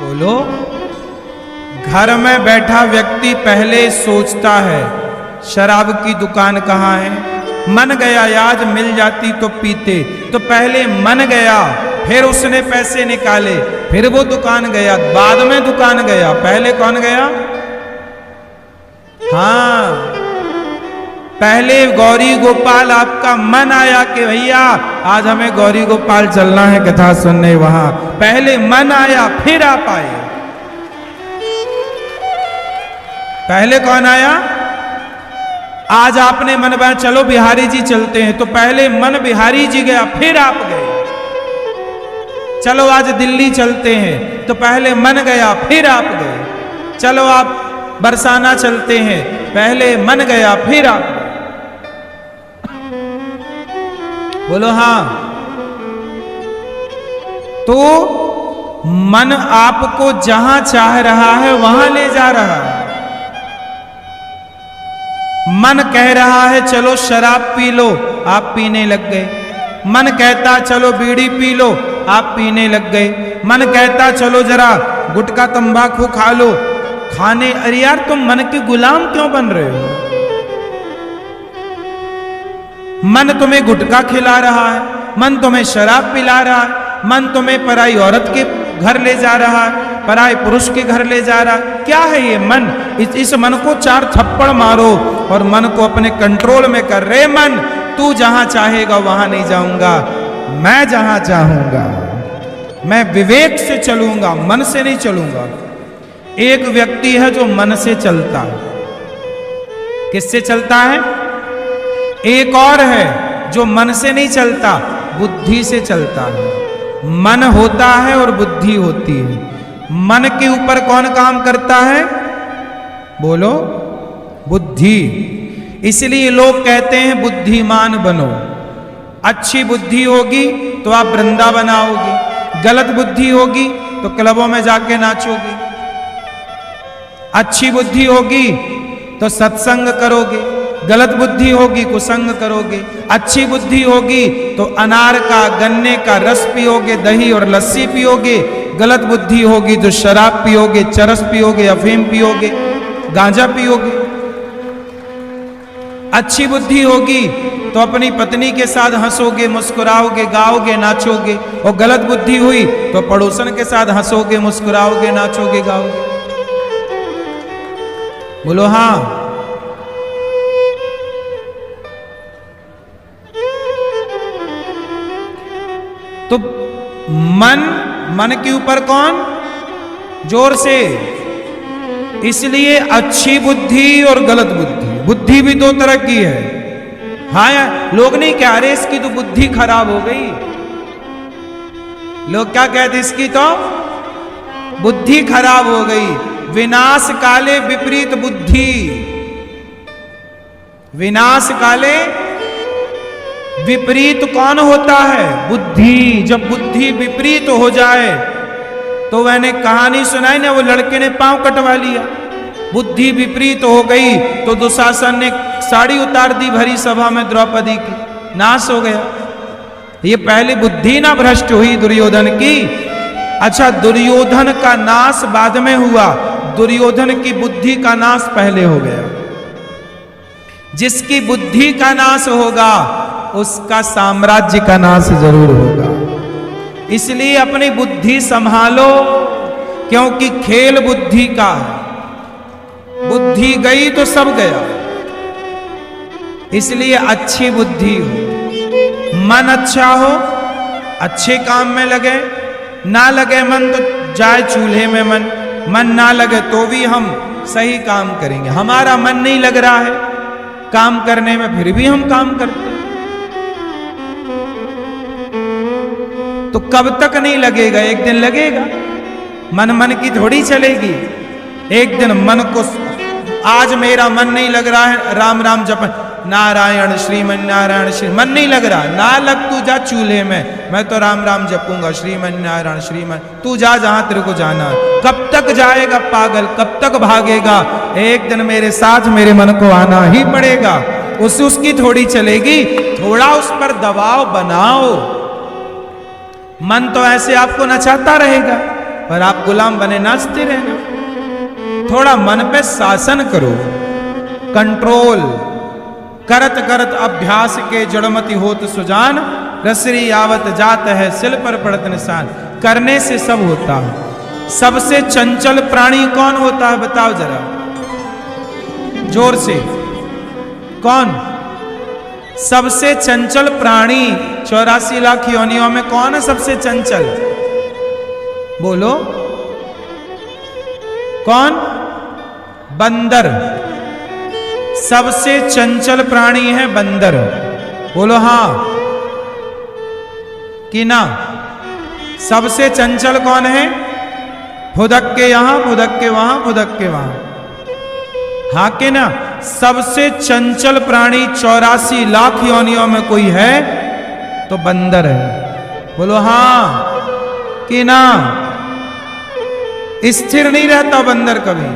बोलो। घर में बैठा व्यक्ति पहले सोचता है शराब की दुकान कहाँ है, मन गया याद मिल जाती तो पीते। तो पहले मन गया, फिर उसने पैसे निकाले, फिर वो दुकान गया, बाद में दुकान गया। पहले कौन गया? हाँ, पहले गौरी गोपाल आपका मन आया कि भैया आज हमें गौरी गोपाल चलना है कथा सुनने वहां। पहले मन आया फिर आप आए। पहले कौन आया? आज आपने मन बनाया चलो बिहारी जी चलते हैं, तो पहले मन बिहारी जी गया फिर आप गए। चलो आज दिल्ली चलते हैं, तो पहले मन गया फिर आप गए। चलो आप बरसाना चलते हैं, पहले मन गया फिर आप गए। बोलो हाँ। तो मन आपको जहां चाह रहा है वहां ले जा रहा है। मन कह रहा है चलो शराब पी लो, आप पीने लग गए। मन कहता चलो बीड़ी पी लो, आप पीने लग गए। मन कहता चलो जरा गुटखा तंबाकू खा लो, खाने। अरे यार तुम मन के गुलाम क्यों बन रहे हो? मन तुम्हें गुटखा खिला रहा है, मन तुम्हें शराब पिला रहा है, मन तुम्हें पराई औरत के घर ले जा रहा है, पराई पुरुष के घर ले जा रहा है। क्या है ये मन? इस मन को 4 थप्पड़ मारो और मन को अपने कंट्रोल में कर। रे मन, तू जहां चाहेगा वहां नहीं जाऊंगा, मैं जहां चाहूंगा मैं विवेक से चलूंगा, मन से नहीं चलूंगा। एक व्यक्ति है जो मन से चलता है। किससे चलता है? एक और है जो मन से नहीं चलता, बुद्धि से चलता है। मन होता है और बुद्धि होती है। मन के ऊपर कौन काम करता है? बोलो। बुद्धि। इसलिए लोग कहते हैं बुद्धिमान बनो। अच्छी बुद्धि होगी तो आप वृंदावन आओगे, गलत बुद्धि होगी तो क्लबों में जाके नाचोगे। अच्छी बुद्धि होगी तो सत्संग करोगे, गलत बुद्धि होगी कुसंग करोगे। अच्छी बुद्धि होगी तो अनार का गन्ने का रस पियोगे, दही और लस्सी पियोगे। गलत बुद्धि होगी तो शराब पियोगे, चरस पियोगे, अफीम पियोगे, गांजा पियोगे। अच्छी बुद्धि होगी तो अपनी पत्नी के साथ हंसोगे, मुस्कुराओगे, गाओगे, नाचोगे। और गलत बुद्धि हुई तो पड़ोसन के साथ हंसोगे, मुस्कुराओगे, नाचोगे, गाओगे। बोलो हाँ। तो मन के ऊपर कौन? जोर से। इसलिए अच्छी बुद्धि और गलत बुद्धि, बुद्धि भी 2 तरह की है। हाँ यार, लोग नहीं कह रहे इसकी तो बुद्धि खराब हो गई। लोग क्या कहते इसकी तो बुद्धि खराब हो गई। विनाश काले विपरीत बुद्धि। विनाश काले विपरीत कौन होता है? बुद्धि। जब बुद्धि विपरीत हो जाए तो मैंने कहानी सुनाई ना, वो लड़के ने पांव कटवा लिया। बुद्धि विपरीत हो गई तो दुशासन ने साड़ी उतार दी भरी सभा में द्रौपदी की, नाश हो गया। ये पहले बुद्धि ना भ्रष्ट हुई दुर्योधन की। अच्छा, दुर्योधन का नाश बाद में हुआ, दुर्योधन की बुद्धि का नाश पहले हो गया। जिसकी बुद्धि का नाश होगा उसका साम्राज्य का नाश जरूर होगा। इसलिए अपनी बुद्धि संभालो, क्योंकि खेल बुद्धि का है। बुद्धि गई तो सब गया। इसलिए अच्छी बुद्धि हो, मन अच्छा हो, अच्छे काम में लगे, ना लगे मन तो जाए चूल्हे में मन ना लगे तो भी हम सही काम करेंगे। हमारा मन नहीं लग रहा है काम करने में, फिर भी हम काम करते हैं, तो कब तक नहीं लगेगा? एक दिन लगेगा। मन की थोड़ी चलेगी। एक दिन मन को, आज मेरा मन नहीं लग रहा है राम राम जपन, नारायण श्रीमन नारायण श्री, मन नहीं लग रहा, ना लग, तू जा चूल्हे में, मैं तो राम राम जपूंगा श्रीमन नारायण श्रीमन, तू जा जहां तेरे को जाना है। कब तक जाएगा पागल, कब तक भागेगा? एक दिन मेरे साथ मेरे मन को आना ही पड़ेगा। उसकी थोड़ी चलेगी, थोड़ा उस पर दबाव बनाओ। मन तो ऐसे आपको नचाता रहेगा, पर आप गुलाम बने नाचते रहना। थोड़ा मन पे शासन करो, कंट्रोल। करत करत अभ्यास के जड़मति होत सुजान, रसरी आवत जात है सिल पर पड़त निशान। करने से सब होता है। सबसे चंचल प्राणी कौन होता है बताओ जरा, जोर से, कौन? सबसे चंचल प्राणी 84 लाख योनियों में कौन है सबसे चंचल? बोलो कौन? बंदर। सबसे चंचल प्राणी है बंदर। बोलो हां कि ना? सबसे चंचल कौन है? फुदक के यहां, फुदक के वहां, फुदक के वहां, हाँ के ना? सबसे चंचल प्राणी 84 लाख योनियों में कोई है तो बंदर है। बोलो हां कि ना? स्थिर नहीं रहता बंदर कभी।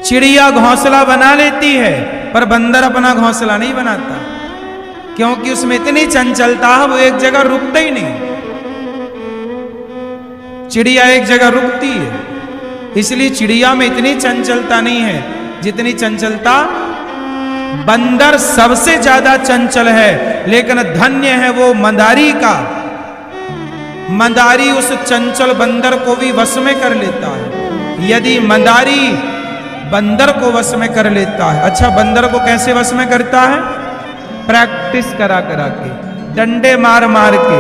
चिड़िया घोंसला बना लेती है, पर बंदर अपना घोंसला नहीं बनाता, क्योंकि उसमें इतनी चंचलता है, वो एक जगह रुकता ही नहीं। चिड़िया एक जगह रुकती है, इसलिए चिड़िया में इतनी चंचलता नहीं है जितनी चंचलता बंदर। सबसे ज्यादा चंचल है, लेकिन धन्य है वो मंदारी का। मंदारी उस चंचल बंदर को भी वश में कर लेता है। यदि मंदारी बंदर को वश में कर लेता है, अच्छा बंदर को कैसे वश में करता है? प्रैक्टिस करा करा के, डंडे मार मार के,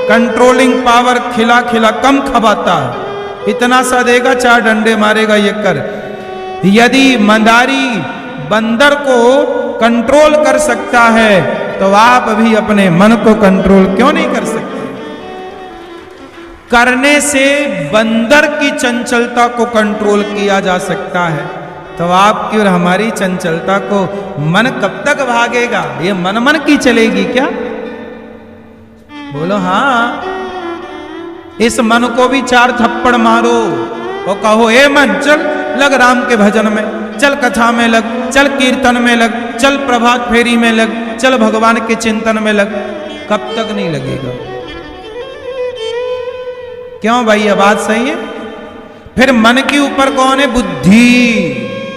कंट्रोलिंग पावर खिला खिला, कम खबाता है, इतना सा देगा 4 डंडे मारेगा ये कर। यदि मंदारी बंदर को कंट्रोल कर सकता है तो आप भी अपने मन को कंट्रोल क्यों नहीं कर सकते? करने से बंदर की चंचलता को कंट्रोल किया जा सकता है, तो आपकी और हमारी चंचलता को मन कब तक भागेगा? ये मन की चलेगी क्या? बोलो हाँ। इस मन को भी 4 थप्पड़ मारो और कहो ए मन चल लग राम के भजन में, चल कथा में लग, चल कीर्तन में लग, चल प्रभात फेरी में लग, चल भगवान के चिंतन में लग। कब तक नहीं लगेगा? क्यों भाई, ये बात सही है? फिर मन के ऊपर कौन है? बुद्धि।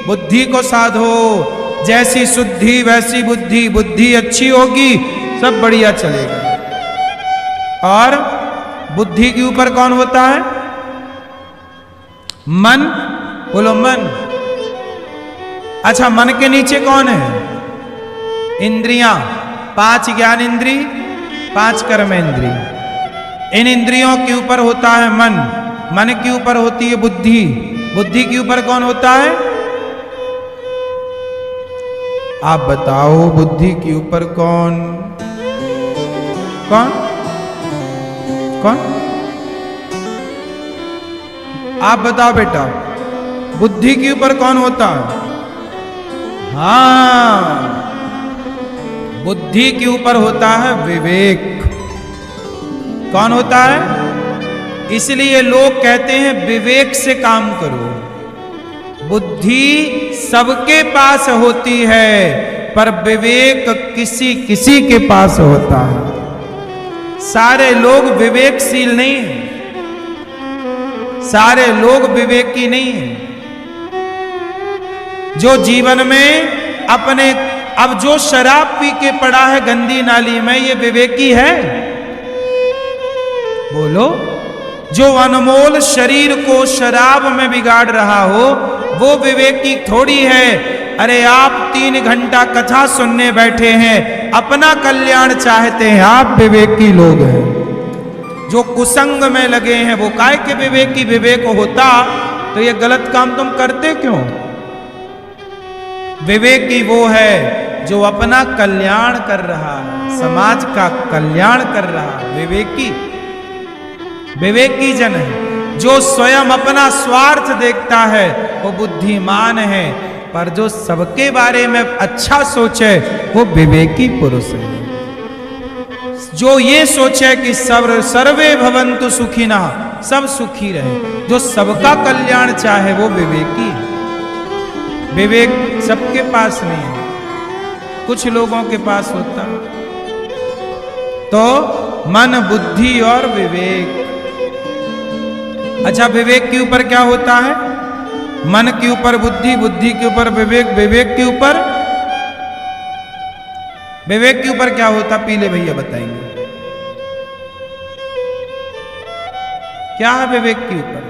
बुद्धि को साधो, जैसी शुद्धि वैसी बुद्धि। बुद्धि अच्छी होगी सब बढ़िया चलेगा। और बुद्धि के ऊपर कौन होता है? मन। बोलो मन। अच्छा मन के नीचे कौन है? इंद्रियां। 5 ज्ञान इंद्री, 5 कर्म इंद्री। इन इंद्रियों के ऊपर होता है मन। मन के ऊपर होती है बुद्धि। बुद्धि के ऊपर कौन होता है? आप बताओ बुद्धि के ऊपर कौन? कौन? कौन? आप बताओ बेटा, बुद्धि के ऊपर कौन होता है? हाँ, बुद्धि के ऊपर होता है विवेक। कौन होता है? इसलिए लोग कहते हैं विवेक से काम करो। बुद्धि सबके पास होती है, पर विवेक किसी किसी के पास होता है। सारे लोग विवेकशील नहीं हैं, सारे लोग विवेकी नहीं हैं। जो जीवन में अपने, अब जो शराब पी के पड़ा है गंदी नाली में, ये विवेकी है? बोलो। जो अनमोल शरीर को शराब में बिगाड़ रहा हो वो विवेकी थोड़ी है। अरे आप 3 घंटा कथा सुनने बैठे हैं, अपना कल्याण चाहते हैं, आप विवेकी लोग हैं। जो कुसंग में लगे हैं वो काय के विवेकी, विवेक होता तो ये गलत काम तुम करते क्यों? विवेकी वो है जो अपना कल्याण कर रहा है, समाज का कल्याण कर रहा है, विवेकी जन है। जो स्वयं अपना स्वार्थ देखता है वो बुद्धिमान है, पर जो सबके बारे में अच्छा सोचे वो विवेकी पुरुष है। जो ये सोचे कि सर्वे भवन्तु सुखिनः, सब सुखी रहे, जो सबका कल्याण चाहे वो विवेकी है। विवेक सबके पास नहीं है, कुछ लोगों के पास होता। तो मन, बुद्धि और विवेक। अच्छा, विवेक के ऊपर क्या होता है? मन के ऊपर बुद्धि, बुद्धि के ऊपर विवेक, विवेक के ऊपर क्या होता? पीले भैया बताएंगे क्या है विवेक के ऊपर।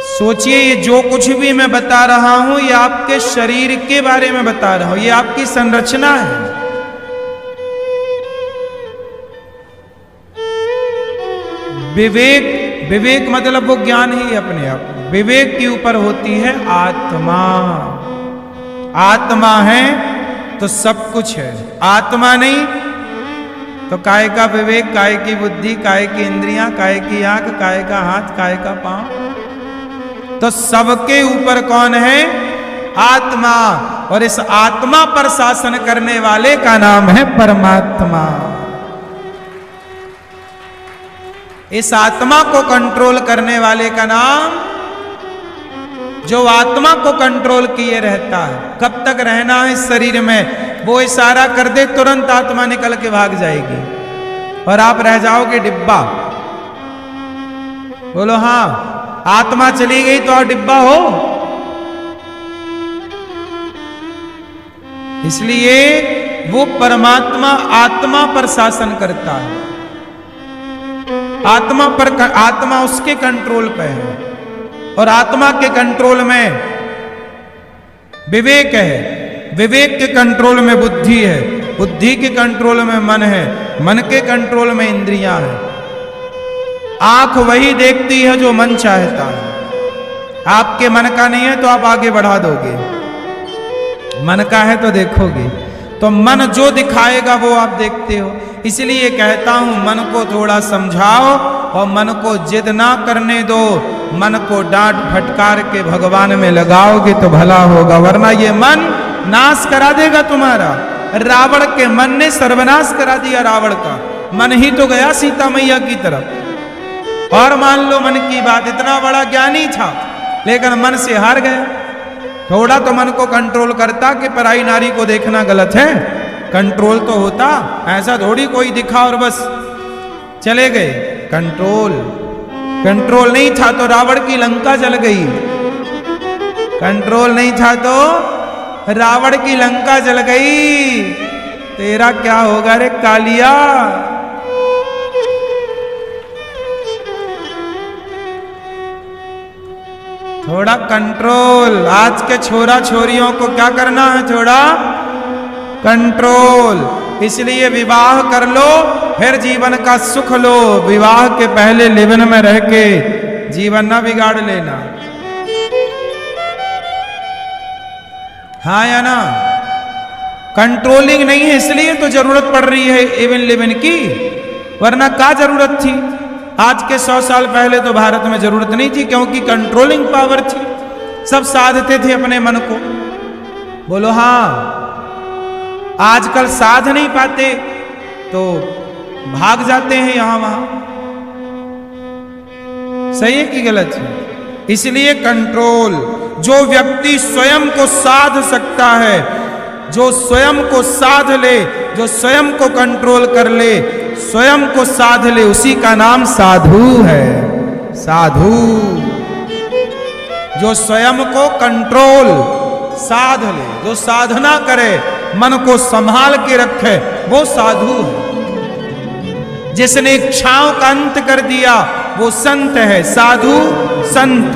सोचिए, ये जो कुछ भी मैं बता रहा हूं ये आपके शरीर के बारे में बता रहा हूं, ये आपकी संरचना है। विवेक मतलब वो ज्ञान ही अपने आप। विवेक के ऊपर होती है आत्मा। आत्मा है तो सब कुछ है, आत्मा नहीं तो काय का विवेक, काय की बुद्धि, काय की इंद्रियां, काय की आंख, काय का हाथ, काय का पांव। तो सबके ऊपर कौन है? आत्मा। और इस आत्मा पर शासन करने वाले का नाम है परमात्मा। इस आत्मा को कंट्रोल करने वाले का नाम, जो आत्मा को कंट्रोल किए रहता है। कब तक रहना है इस शरीर में? वो इशारा कर दे तुरंत आत्मा निकल के भाग जाएगी और आप रह जाओगे डिब्बा। बोलो हाँ, आत्मा चली गई तो आप डिब्बा हो। इसलिए वो परमात्मा आत्मा पर शासन करता है। आत्मा उसके कंट्रोल पे है और आत्मा के कंट्रोल में विवेक है, विवेक के कंट्रोल में बुद्धि है, बुद्धि के कंट्रोल में मन है, मन के कंट्रोल में इंद्रियां हैं। आंख वही देखती है जो मन चाहता है। आपके मन का नहीं है तो आप आगे बढ़ा दोगे, मन का है तो देखोगे। तो मन जो दिखाएगा वो आप देखते हो। इसलिए कहता हूं, मन को थोड़ा समझाओ और मन को जिद ना करने दो। मन को डांट फटकार के भगवान में लगाओगे तो भला होगा, वरना ये मन नाश करा देगा तुम्हारा। रावण के मन ने सर्वनाश करा दिया। रावण का मन ही तो गया सीता मैया की तरफ। और मान लो मन की बात, इतना बड़ा ज्ञानी था लेकिन मन से हार गया। थोड़ा तो मन को कंट्रोल करता कि पराई नारी को देखना गलत है, कंट्रोल तो होता। ऐसा थोड़ी कोई दिखा और बस चले गए। कंट्रोल नहीं था तो रावण की लंका जल गई। कंट्रोल नहीं था तो रावण की लंका जल गई। तेरा क्या होगा रे कालिया? थोड़ा कंट्रोल। आज के छोरा छोरियों को क्या करना है? थोड़ा कंट्रोल। इसलिए विवाह कर लो फिर जीवन का सुख लो। विवाह के पहले लिवन में रह के जीवन ना बिगाड़ लेना। हाँ या ना? कंट्रोलिंग नहीं है इसलिए तो जरूरत पड़ रही है इवन लिवन की, वरना क्या जरूरत थी? आज के 100 साल पहले तो भारत में जरूरत नहीं थी, क्योंकि कंट्रोलिंग पावर थी। सब साधते थे अपने मन को। बोलो हाँ। आजकल साध नहीं पाते तो भाग जाते हैं यहां वहां। सही है कि गलत है? इसलिए कंट्रोल। जो व्यक्ति स्वयं को साध सकता है, जो स्वयं को साध ले, जो स्वयं को कंट्रोल कर ले, स्वयं को साध ले, उसी का नाम साधु है। साधु जो स्वयं को कंट्रोल साध ले, जो साधना करे, मन को संभाल के रखे, वो साधु है। जिसने इच्छाओं का अंत कर दिया वो संत है। साधु संत।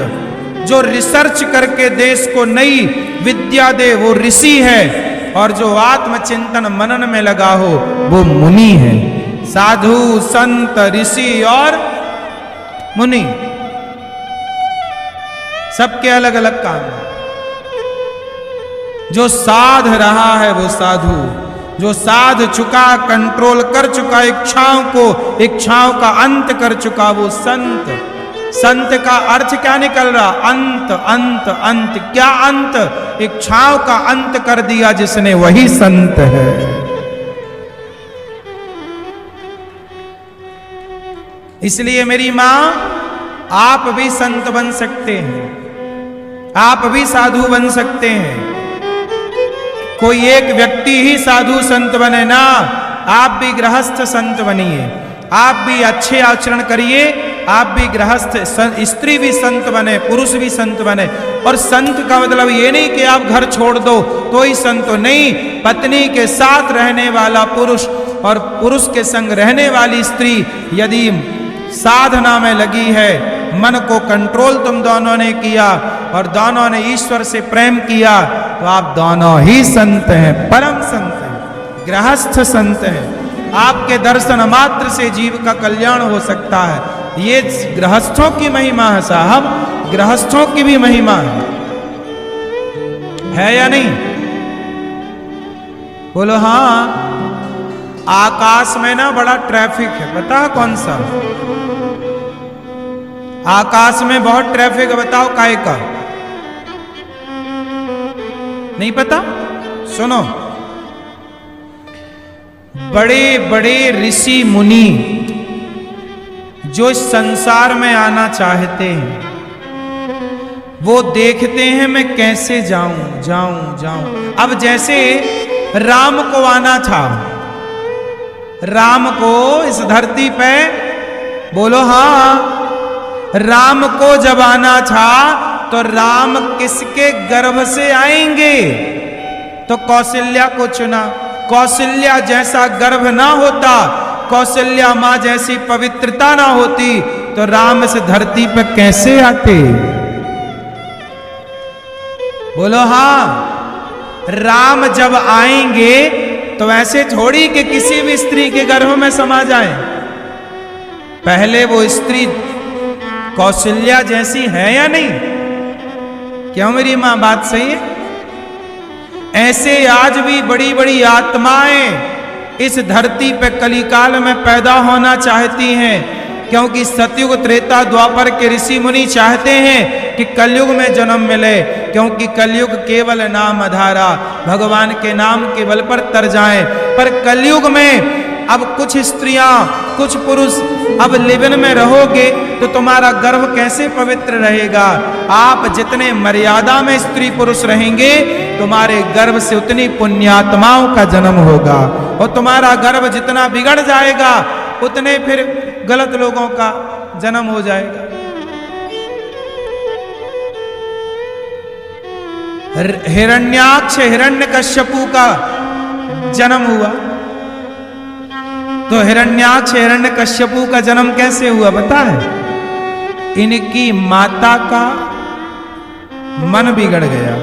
जो रिसर्च करके देश को नई विद्या दे वो ऋषि है। और जो आत्मचिंतन मनन में लगा हो वो मुनि है। साधु संत ऋषि और मुनि, सबके अलग अलग काम है। जो साध रहा है वो साधु, जो साध चुका, कंट्रोल कर चुका इच्छाओं को, इच्छाओं का अंत कर चुका वो संत। संत का अर्थ क्या निकल रहा? अंत अंत अंत। क्या अंत? इच्छाओं का अंत कर दिया जिसने, वही संत है। इसलिए मेरी मां, आप भी संत बन सकते हैं, आप भी साधु बन सकते हैं। कोई एक व्यक्ति ही साधु संत बने ना, आप भी गृहस्थ संत बनिए, आप भी अच्छे आचरण करिए, आप भी गृहस्थ, स्त्री भी संत बने, पुरुष भी संत बने। और संत का मतलब ये नहीं कि आप घर छोड़ दो तो ही संत हो, नहीं। पत्नी के साथ रहने वाला पुरुष और पुरुष के संग रहने वाली स्त्री यदि साधना में लगी है, मन को कंट्रोल तुम दोनों ने किया और दोनों ने ईश्वर से प्रेम किया, तो आप दोनों ही संत हैं, परम संत हैं, गृहस्थ संत हैं। आपके दर्शन मात्र से जीव का कल्याण हो सकता है। ये गृहस्थों की महिमा है साहब, गृहस्थों की भी महिमा है या नहीं? बोलो हाँ। आकाश में ना बड़ा ट्रैफिक है, पता है कौन सा? आकाश में बहुत ट्रैफिक है, बताओ काहे का? नहीं पता? सुनो, बड़े बड़े ऋषि मुनि जो इस संसार में आना चाहते हैं, वो देखते हैं मैं कैसे जाऊं जाऊं जाऊं। अब जैसे राम को आना था, राम को इस धरती पे, बोलो हाँ, राम को जब आना था तो राम किसके गर्भ से आएंगे? तो कौशल्या को चुना। कौशल्या जैसा गर्भ ना होता, कौशल्या मां जैसी पवित्रता ना होती, तो राम इस धरती पर कैसे आते? बोलो हाँ। राम जब आएंगे तो ऐसे थोड़ी कि किसी भी स्त्री के गर्भ में समा जाए। पहले वो स्त्री कौशल्या जैसी है या नहीं? क्यों मेरी मां, बात सही है? ऐसे आज भी बड़ी बड़ी आत्माएं इस धरती पे कलिकाल में पैदा होना चाहती हैं, क्योंकि सतयुग त्रेता द्वापर के ऋषि मुनि चाहते हैं कि कलयुग में जन्म मिले, क्योंकि कलयुग केवल नाम आधारा, भगवान के नाम के बल पर तर जाएं। पर कलयुग में अब कुछ स्त्रियां, कुछ पुरुष अब लिविन में रहोगे तो तुम्हारा गर्भ कैसे पवित्र रहेगा? आप जितने मर्यादा में स्त्री पुरुष रहेंगे, तुम्हारे गर्भ से उतनी पुण्यात्माओं का जन्म होगा, और तुम्हारा गर्भ जितना बिगड़ जाएगा उतने फिर गलत लोगों का जन्म हो जाएगा। हिरण्याक्ष हिरण्यकश्यपु का जन्म हुआ, तो हिरण्याक्ष हिरण्यकश्यपु का जन्म कैसे हुआ पता है? इनकी माता का मन बिगड़ गया।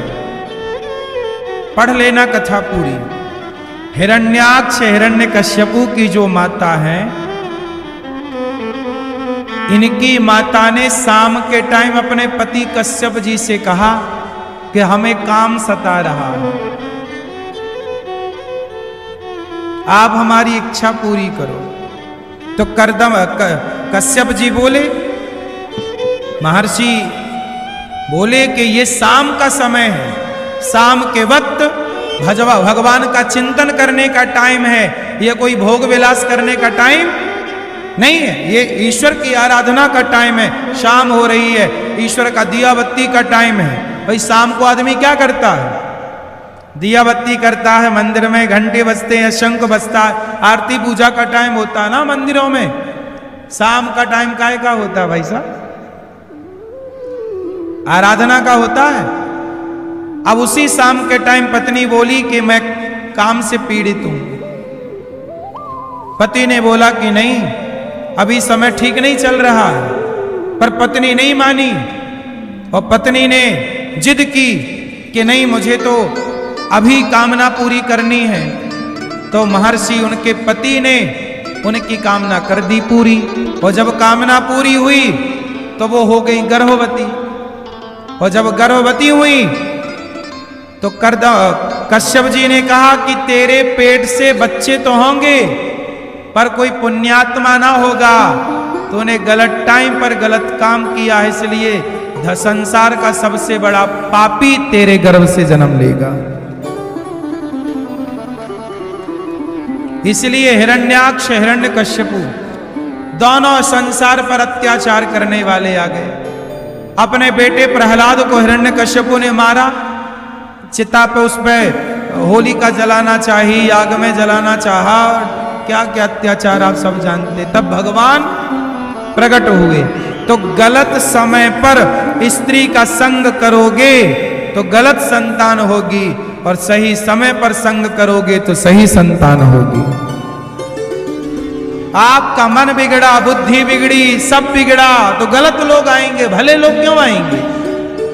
पढ़ लेना कथा पूरी। हिरण्याक्ष हिरण्यकश्यपु की जो माता है, इनकी माता ने शाम के टाइम अपने पति कश्यप जी से कहा कि हमें काम सता रहा है, आप हमारी इच्छा पूरी करो। तो कश्यप जी बोले, महर्षि बोले कि ये शाम का समय है, शाम के वक्त भगवान का चिंतन करने का टाइम है, ये कोई भोग विलास करने का टाइम नहीं है, ये ईश्वर की आराधना का टाइम है। शाम हो रही है, ईश्वर का दिया बत्ती का टाइम है। भाई शाम को आदमी क्या करता है? दिया बत्ती करता है, मंदिर में घंटे बजते हैं, शंख बजता है, आरती पूजा का टाइम होता है ना मंदिरों में। शाम का टाइम काय का होता है भाई साहब? आराधना का होता है। अब उसी शाम के टाइम पत्नी बोली कि मैं काम से पीड़ित हूं। पति ने बोला कि नहीं, अभी समय ठीक नहीं चल रहा है, पर पत्नी नहीं मानी और पत्नी ने जिद की कि नहीं, मुझे तो अभी कामना पूरी करनी है। तो महर्षि उनके पति ने उनकी कामना कर दी पूरी। और जब कामना पूरी हुई तो वो हो गई गर्भवती। और जब गर्भवती हुई तो कश्यप जी ने कहा कि तेरे पेट से बच्चे तो होंगे पर कोई पुण्यात्मा ना होगा, तूने गलत टाइम पर गलत काम किया है, इसलिए संसार का सबसे बड़ा पापी तेरे गर्भ से जन्म लेगा। इसलिए हिरण्याक्ष हिरण्यकश्यपु दोनों संसार पर अत्याचार करने वाले आ गए। अपने बेटे प्रहलाद को हिरण्यकश्यपु ने मारा, चिता पे उस पे होलिका जलाना चाहिए, आग में जलाना चाहा, क्या क्या अत्याचार आप सब जानते। तब भगवान प्रकट हुए। तो गलत समय पर स्त्री का संग करोगे तो गलत संतान होगी, और सही समय पर संग करोगे तो सही संतान होगी। आपका मन बिगड़ा, बुद्धि बिगड़ी, सब बिगड़ा तो गलत लोग आएंगे, भले लोग क्यों आएंगे?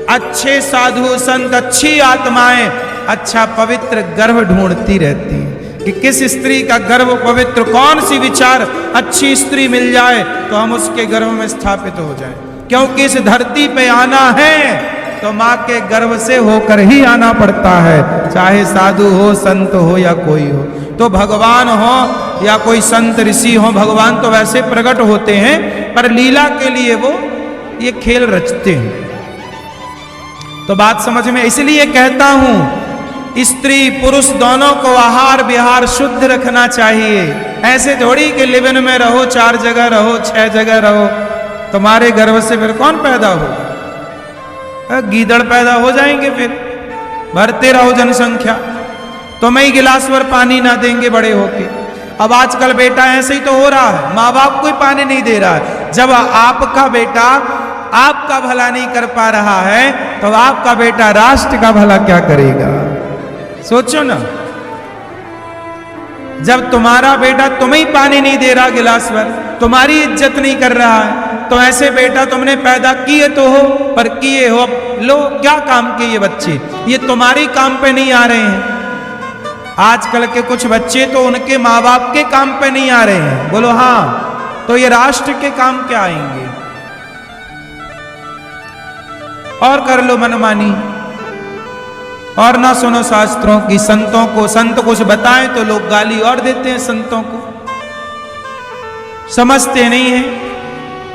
अच्छे साधु संत, अच्छी आत्माएं अच्छा पवित्र गर्भ ढूंढती रहती हैं कि किस स्त्री का गर्भ पवित्र, कौन सी विचार अच्छी स्त्री मिल जाए तो हम उसके गर्भ में स्थापित हो जाएं। क्योंकि इस धरती पे आना है तो माँ के गर्भ से होकर ही आना पड़ता है, चाहे साधु हो, संत हो या कोई हो। तो भगवान हो या कोई संत ऋषि हो, भगवान तो वैसे प्रकट होते हैं पर लीला के लिए वो ये खेल रचते हैं। तो बात समझ में, इसलिए कहता हूं स्त्री पुरुष दोनों को आहार विहार शुद्ध रखना चाहिए। ऐसे थोड़ी कि लिव इन में रहो, 4 जगह रहो, 6 जगह रहो, तुम्हारे गर्भ से फिर कौन पैदा होगा? गीदड़ पैदा हो जाएंगे, फिर भरते रहो जनसंख्या, तुम्हें ही गिलास भर पानी ना देंगे बड़े होके। अब आजकल बेटा ऐसे ही तो हो रहा है, माँ बाप कोई पानी नहीं दे रहा है। जब आपका बेटा आपका भला नहीं कर पा रहा है तो आपका बेटा राष्ट्र का भला क्या करेगा? सोचो ना, जब तुम्हारा बेटा तुम्हें ही पानी नहीं दे रहा गिलास भर, तुम्हारी इज्जत नहीं कर रहा है, तो ऐसे बेटा तुमने पैदा किए तो हो पर किए हो, लो क्या काम के ये बच्चे, ये तुम्हारी काम पे नहीं आ रहे हैं। आजकल के कुछ बच्चे तो उनके माँ बाप के काम पे नहीं आ रहे हैं, बोलो हाँ, तो ये राष्ट्र के काम क्या आएंगे? और कर लो मनमानी, और ना सुनो शास्त्रों की, संतों को, संत कुछ बताएं तो लोग गाली और देते हैं संतों को। समझते नहीं है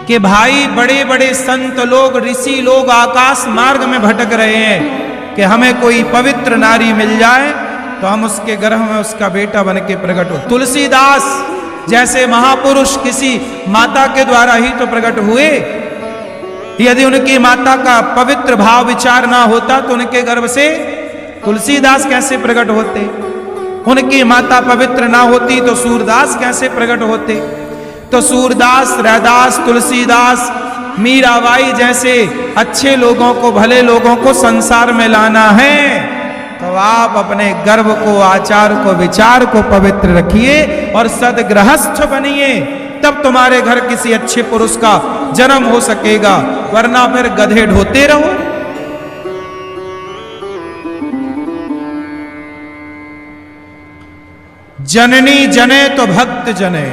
कि भाई बड़े बड़े संत लोग, ऋषि लोग आकाश मार्ग में भटक रहे हैं कि हमें कोई पवित्र नारी मिल जाए तो हम उसके गर्भ में उसका बेटा बन के प्रकट हो। तुलसीदास जैसे महापुरुष किसी माता के द्वारा ही तो प्रकट हुए। यदि उनकी माता का पवित्र भाव विचार ना होता तो उनके गर्भ से तुलसीदास कैसे प्रकट होते? उनकी माता पवित्र ना होती तो सूरदास कैसे प्रकट होते? तो सूरदास, रैदास, तुलसीदास, मीराबाई जैसे अच्छे लोगों को, भले लोगों को संसार में लाना है तो आप अपने गर्भ को, आचार को, विचार को पवित्र रखिए और सदगृहस्थ बनिए, तब तुम्हारे घर किसी अच्छे पुरुष का जन्म हो सकेगा, वरना फिर गधे ढोते रहो। जननी जने तो भक्त जने,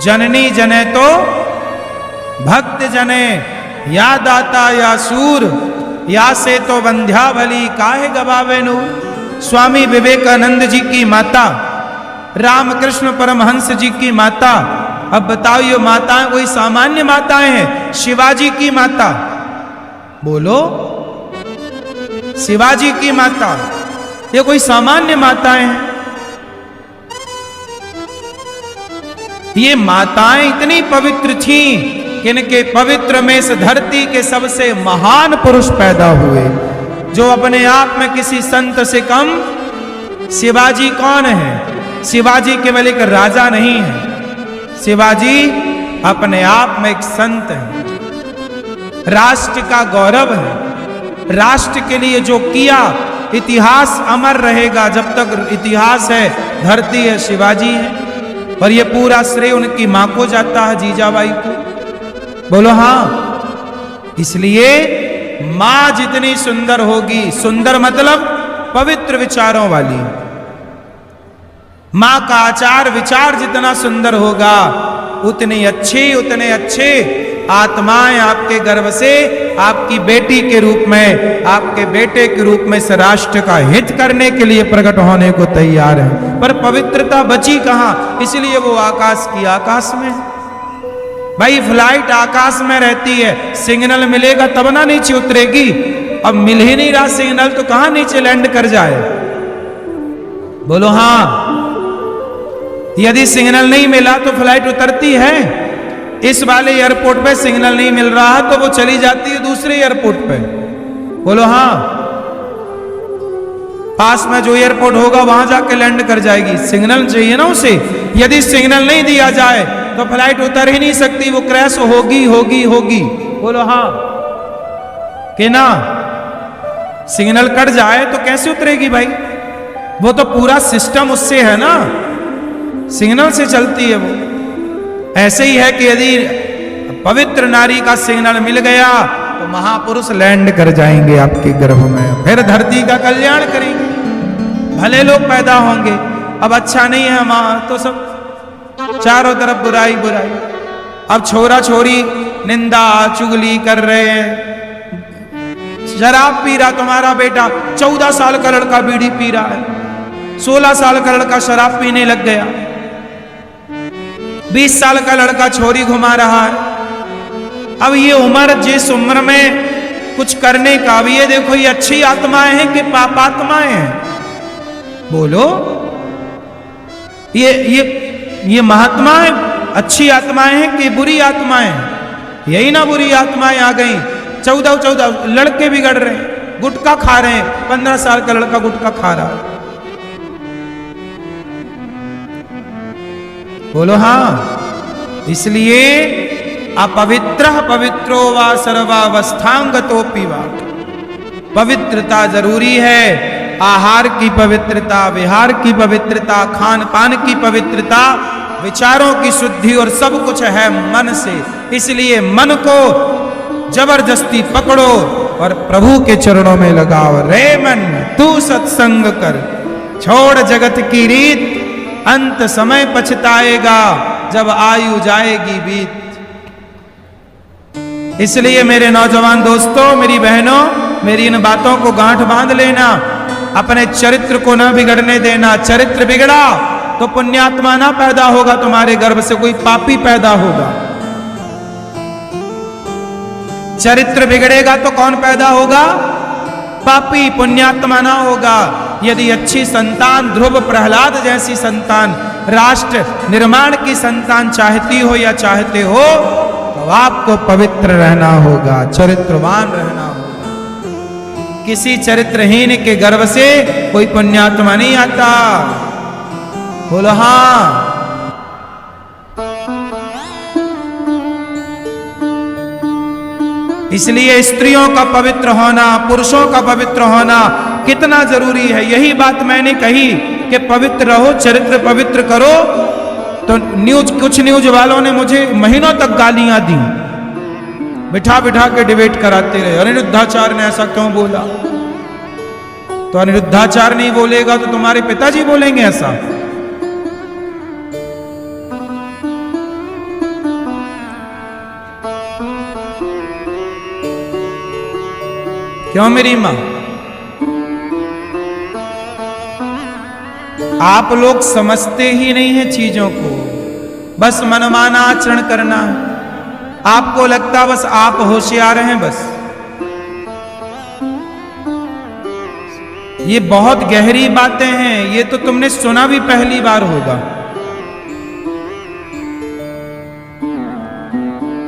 जननी जने तो भक्त जने, या दाता या सूर, या से तो बंध्या भली काहे गवावे नू। स्वामी विवेकानंद जी की माता, रामकृष्ण परमहंस जी की माता, अब बताओ ये माताएं कोई सामान्य माताएं हैं? शिवाजी की माता, बोलो, शिवाजी की माता, ये कोई सामान्य माताएं हैं? ये माताएं इतनी पवित्र थीं कि इनके पवित्र में इस धरती के सबसे महान पुरुष पैदा हुए, जो अपने आप में किसी संत से कम। शिवाजी कौन है? शिवाजी केवल एक राजा नहीं है, शिवाजी अपने आप में एक संत है, राष्ट्र का गौरव है। राष्ट्र के लिए जो किया, इतिहास अमर रहेगा, जब तक इतिहास है, धरती है, शिवाजी है। और ये पूरा श्रेय उनकी मां को जाता है, जीजाबाई को, बोलो हाँ। इसलिए मां जितनी सुंदर होगी, सुंदर मतलब पवित्र विचारों वाली, मां का आचार विचार जितना सुंदर होगा, उतने अच्छे आत्माएं आपके गर्भ से आपकी बेटी के रूप में, आपके बेटे के रूप में इस राष्ट्र का हित करने के लिए प्रकट होने को तैयार है। पर पवित्रता बची कहां? इसलिए वो आकाश की आकाश में। भाई फ्लाइट आकाश में रहती है, सिग्नल मिलेगा तब ना नीचे उतरेगी। अब मिल ही नहीं रहा सिग्नल तो कहां नीचे लैंड कर जाए? बोलो हां। यदि सिग्नल नहीं मिला तो फ्लाइट उतरती है। इस वाले एयरपोर्ट पे सिग्नल नहीं मिल रहा तो वो चली जाती है दूसरे एयरपोर्ट पे। बोलो हां। पास में जो एयरपोर्ट होगा वहां जाके लैंड कर जाएगी। सिग्नल चाहिए ना उसे। यदि सिग्नल नहीं दिया जाए तो फ्लाइट उतर ही नहीं सकती, वो क्रैश होगी। बोलो हां कि ना? सिग्नल कट जाए तो कैसे उतरेगी भाई? वो तो पूरा सिस्टम उससे है ना, सिग्नल से चलती है वो। ऐसे ही है कि यदि पवित्र नारी का सिग्नल मिल गया तो महापुरुष लैंड कर जाएंगे आपके गर्भ में, फिर धरती का कल्याण करेंगे, भले लोग पैदा होंगे। अब अच्छा नहीं है मां तो सब चारों तरफ बुराई। अब छोरा छोरी निंदा चुगली कर रहे हैं। शराब पी रहा तुम्हारा बेटा, 14 साल का लड़का बीड़ी पी रहा है, 16 साल का लड़का शराब पीने लग गया, 20 साल का लड़का छोरी घुमा रहा है। अब ये उम्र, जिस उम्र में कुछ करने का, अब ये देखो ये अच्छी आत्माएं हैं कि पापात्माएं हैं? बोलो। ये महात्माएं अच्छी आत्माएं हैं कि बुरी आत्माएं? यही ना बुरी आत्माएं आ गई। 14 लड़के बिगड़ रहे हैं, गुटखा खा रहे हैं। 15 साल का लड़का गुटखा खा रहा है। बोलो हां। इसलिए पवित्रो वा सर्वावस्थांगतोपि वा। पवित्रता जरूरी है। आहार की पवित्रता, विहार की पवित्रता, खान पान की पवित्रता, विचारों की शुद्धि और सब कुछ है मन से। इसलिए मन को जबरदस्ती पकड़ो और प्रभु के चरणों में लगाओ। रे मन तू सत्संग कर, छोड़ जगत की रीत, अंत समय पछताएगा जब आयु जाएगी बीत। इसलिए मेरे नौजवान दोस्तों, मेरी बहनों, मेरी इन बातों को गांठ बांध लेना। अपने चरित्र को ना बिगड़ने देना। चरित्र बिगड़ा तो पुण्यात्मा ना पैदा होगा, तुम्हारे गर्भ से कोई पापी पैदा होगा। चरित्र बिगड़ेगा तो कौन पैदा होगा? पापी, पुण्यात्मा ना होगा। यदि अच्छी संतान, ध्रुव प्रहलाद जैसी संतान, राष्ट्र निर्माण की संतान चाहती हो या चाहते हो तो आपको पवित्र रहना होगा, चरित्रवान रहना होगा। किसी चरित्रहीन के गर्भ से कोई पुण्यात्मा नहीं आता। बोलो हां। इसलिए स्त्रियों का पवित्र होना, पुरुषों का पवित्र होना कितना जरूरी है। यही बात मैंने कही कि पवित्र रहो, चरित्र पवित्र करो। तो कुछ न्यूज वालों ने मुझे महीनों तक गालियां दी, बिठा बिठा के डिबेट कराते रहे। अनिरुद्धाचार्य ने ऐसा क्यों बोला? तो अनिरुद्धाचार्य नहीं बोलेगा तो तुम्हारे पिताजी बोलेंगे ऐसा? क्यों मेरी मां? आप लोग समझते ही नहीं है चीजों को, बस मनमाना आचरण करना है। आपको लगता बस आप होशियार हैं। बस ये बहुत गहरी बातें हैं। ये तो तुमने सुना भी पहली बार होगा।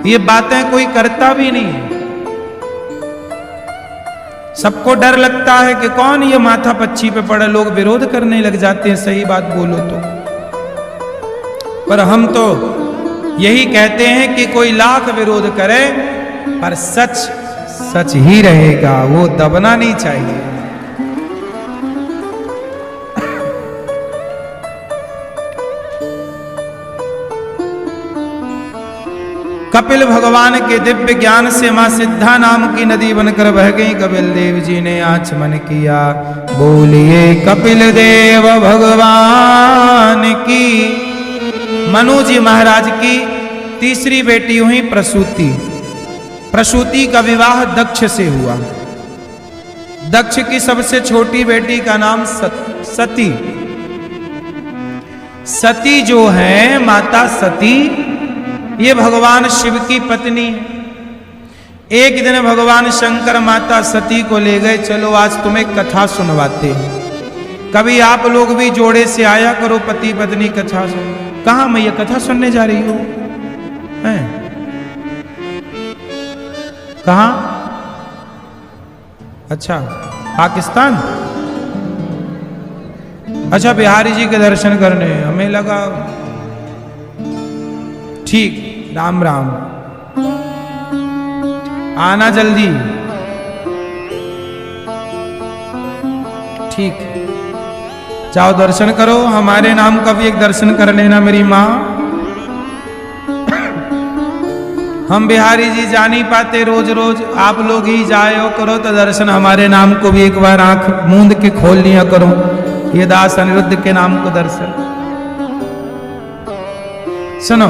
ये बातें कोई करता भी नहीं है। सबको डर लगता है कि कौन ये माथा पच्ची पे पड़े, लोग विरोध करने लग जाते हैं सही बात बोलो तो। पर हम तो यही कहते हैं कि कोई लाख विरोध करे पर सच सच ही रहेगा, वो दबना नहीं चाहिए। कपिल भगवान के दिव्य ज्ञान से मां सिद्धा नाम की नदी बनकर बह गई। कपिल देव जी ने आचमन किया। बोलिए कपिल देव भगवान की। मनु जी महाराज की तीसरी बेटी हुई प्रसूति। प्रसूति का विवाह दक्ष से हुआ। दक्ष की सबसे छोटी बेटी का नाम सती। सती जो है माता सती, ये भगवान शिव की पत्नी। एक दिन भगवान शंकर माता सती को ले गए, चलो आज तुम्हें कथा सुनवाते हैं। कभी आप लोग भी जोड़े से आया करो, पति पत्नी कथा सुन। कहाँ मैं ये कथा सुनने जा रही हूं? कहाँ? अच्छा पाकिस्तान। अच्छा बिहारी जी के दर्शन करने। हमें लगा ठीक, राम राम, आना जल्दी। ठीक, जाओ दर्शन करो। हमारे नाम का भी एक दर्शन कर लेना मेरी माँ। हम बिहारी जी जा नहीं पाते रोज रोज, आप लोग ही जाए करो तो दर्शन हमारे नाम को भी एक बार आंख मूंद के खोल लिया करो। ये दास अनिरुद्ध के नाम को दर्शन। सुनो,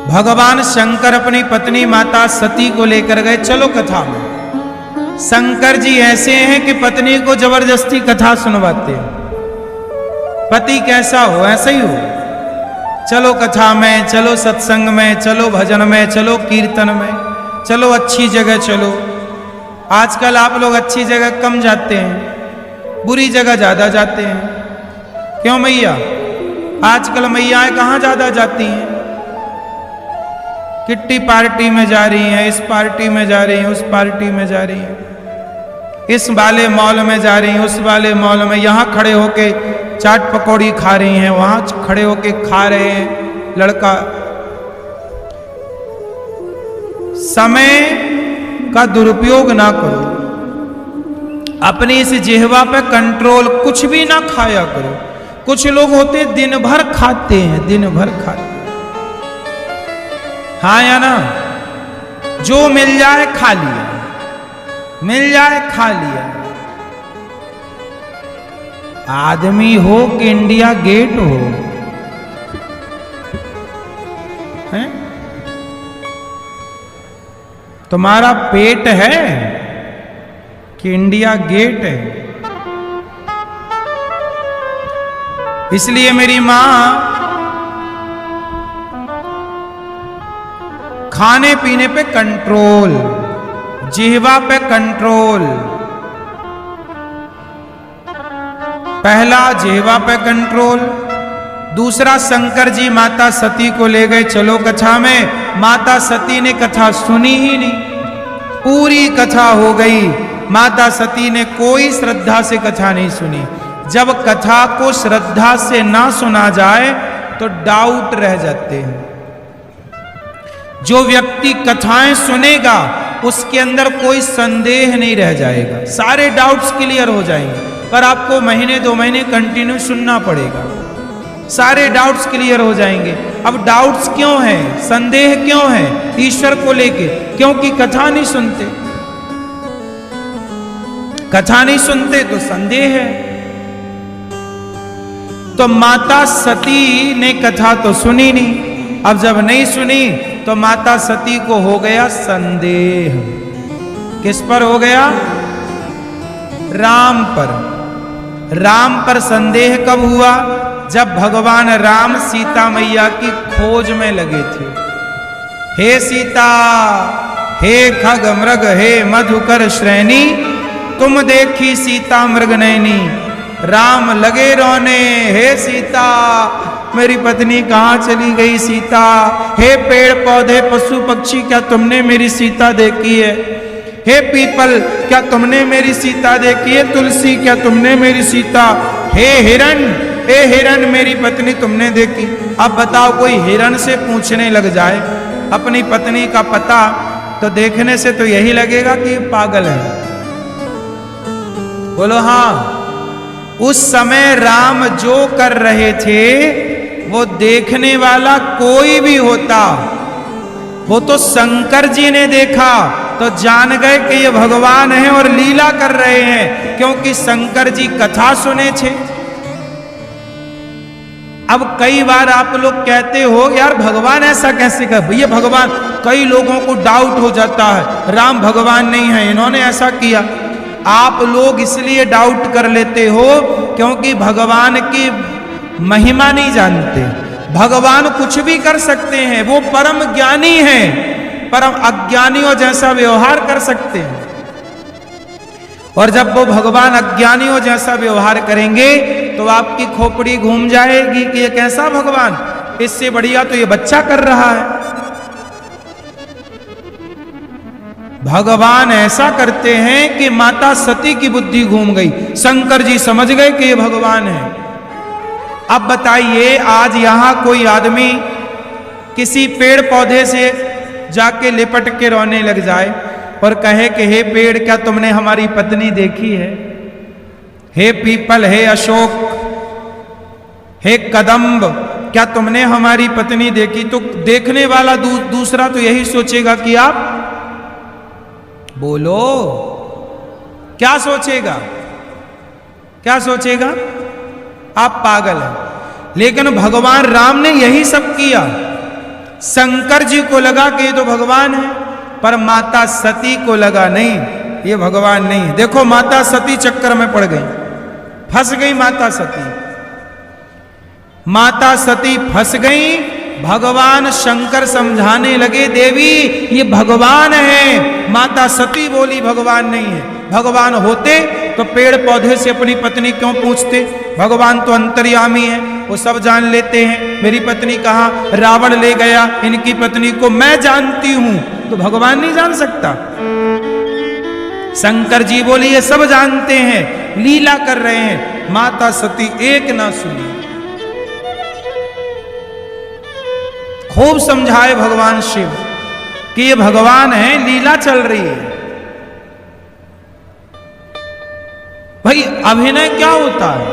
भगवान शंकर अपनी पत्नी माता सती को लेकर गए, चलो कथा में। शंकर जी ऐसे हैं कि पत्नी को जबरदस्ती कथा सुनवाते हैं। पति कैसा हो ऐसा ही हो। चलो कथा में, चलो सत्संग में, चलो भजन में, चलो कीर्तन में, चलो अच्छी जगह चलो। आजकल आप लोग अच्छी जगह कम जाते हैं, बुरी जगह ज्यादा जाते हैं। क्यों मैया? आजकल मैयाएं कहाँ ज्यादा जाती हैं? किट्टी पार्टी में जा रही हैं, इस पार्टी में जा रही हैं, उस पार्टी में जा रही हैं, इस वाले मॉल में जा रही हैं, उस वाले मॉल में। यहाँ खड़े होके चाट पकौड़ी खा रही हैं, वहां खड़े होके खा रहे हैं लड़का। समय का दुरुपयोग ना करो। अपनी इस जिह्वा पे कंट्रोल, कुछ भी ना खाया करो। कुछ लोग होते दिन भर खाते हैं, दिन भर खाते हैं। हाँ या ना? जो मिल जाए खा लिया, मिल जाए खा लिया। आदमी हो कि इंडिया गेट हो, हैं? तुम्हारा पेट है कि इंडिया गेट है? इसलिए मेरी मां खाने पीने पे कंट्रोल, जिह्वा पे कंट्रोल। पहला जिह्वा पे कंट्रोल, दूसरा शंकर जी माता सती को ले गए, चलो कथा में। माता सती ने कथा सुनी ही नहीं, पूरी कथा हो गई। माता सती ने कोई श्रद्धा से कथा नहीं सुनी। जब कथा को श्रद्धा से ना सुना जाए तो डाउट रह जाते हैं। जो व्यक्ति कथाएं सुनेगा उसके अंदर कोई संदेह नहीं रह जाएगा, सारे डाउट्स क्लियर हो जाएंगे। पर आपको महीने 2 महीने कंटिन्यू सुनना पड़ेगा, सारे डाउट्स क्लियर हो जाएंगे। अब डाउट्स क्यों हैं, संदेह क्यों है ईश्वर को लेके? क्योंकि कथा नहीं सुनते। कथा नहीं सुनते तो संदेह है। तो माता सती ने कथा तो सुनी नहीं। अब जब नहीं सुनी तो माता सती को हो गया संदेह। किस पर हो गया? राम पर। राम पर संदेह कब हुआ? जब भगवान राम सीता मैया की खोज में लगे थे। हे सीता, हे खग मृग, हे मधुकर श्रेणी, तुम देखी सीता मृग नैनी। राम लगे रोने, हे सीता मेरी पत्नी कहाँ चली गई सीता। हे पेड़ पौधे पशु पक्षी, क्या तुमने मेरी सीता देखी है? हे पीपल, क्या तुमने मेरी सीता देखी है? तुलसी, क्या तुमने मेरी सीता? हे हिरण मेरी पत्नी तुमने देखी? अब बताओ, कोई हिरण से पूछने लग जाए अपनी पत्नी का पता तो देखने से तो यही लगेगा कि पागल है। बोलो हाँ। उस समय राम जो कर रहे थे वो देखने वाला कोई भी होता, वो तो शंकर जी ने देखा तो जान गए कि ये भगवान है और लीला कर रहे हैं, क्योंकि शंकर जी कथा सुने थे। अब कई बार आप लोग कहते हो यार भगवान ऐसा कैसे कर, भैया भगवान, कई लोगों को डाउट हो जाता है राम भगवान नहीं है, इन्होंने ऐसा किया। आप लोग इसलिए डाउट कर लेते हो क्योंकि भगवान की महिमा नहीं जानते। भगवान कुछ भी कर सकते हैं, वो परम ज्ञानी हैं, परम अज्ञानियों जैसा व्यवहार कर सकते हैं। और जब वो भगवान अज्ञानियों जैसा व्यवहार करेंगे तो आपकी खोपड़ी घूम जाएगी कि ये कैसा भगवान, इससे बढ़िया तो ये बच्चा कर रहा है। भगवान ऐसा करते हैं कि माता सती की बुद्धि घूम गई, शंकर जी समझ गए कि ये भगवान है। अब बताइए, आज यहां कोई आदमी किसी पेड़ पौधे से जाके लिपट के रोने लग जाए और कहे कि हे पेड़, क्या तुमने हमारी पत्नी देखी है? हे पीपल, हे अशोक, हे कदम्ब, क्या तुमने हमारी पत्नी देखी? तो देखने वाला दूसरा तो यही सोचेगा कि आप बोलो, क्या सोचेगा? क्या सोचेगा? आप पागल हैं। लेकिन भगवान राम ने यही सब किया। शंकर जी को लगा कि ये तो भगवान है, पर माता सती को लगा नहीं, ये भगवान नहीं। देखो माता सती चक्कर में पड़ गई, फंस गई माता सती। माता सती फंस गई। भगवान शंकर समझाने लगे, देवी ये भगवान है। माता सती बोली भगवान नहीं है। भगवान होते तो पेड़ पौधे से अपनी पत्नी क्यों पूछते? भगवान तो अंतर्यामी है, वो सब जान लेते हैं। मेरी पत्नी कहाँ, रावण ले गया इनकी पत्नी को, मैं जानती हूं, तो भगवान नहीं जान सकता? शंकर जी बोली ये सब जानते हैं, लीला कर रहे हैं। माता सती एक ना सुनी। खूब समझाए भगवान शिव कि ये भगवान है, लीला चल रही है। भाई अभिनय क्या होता है?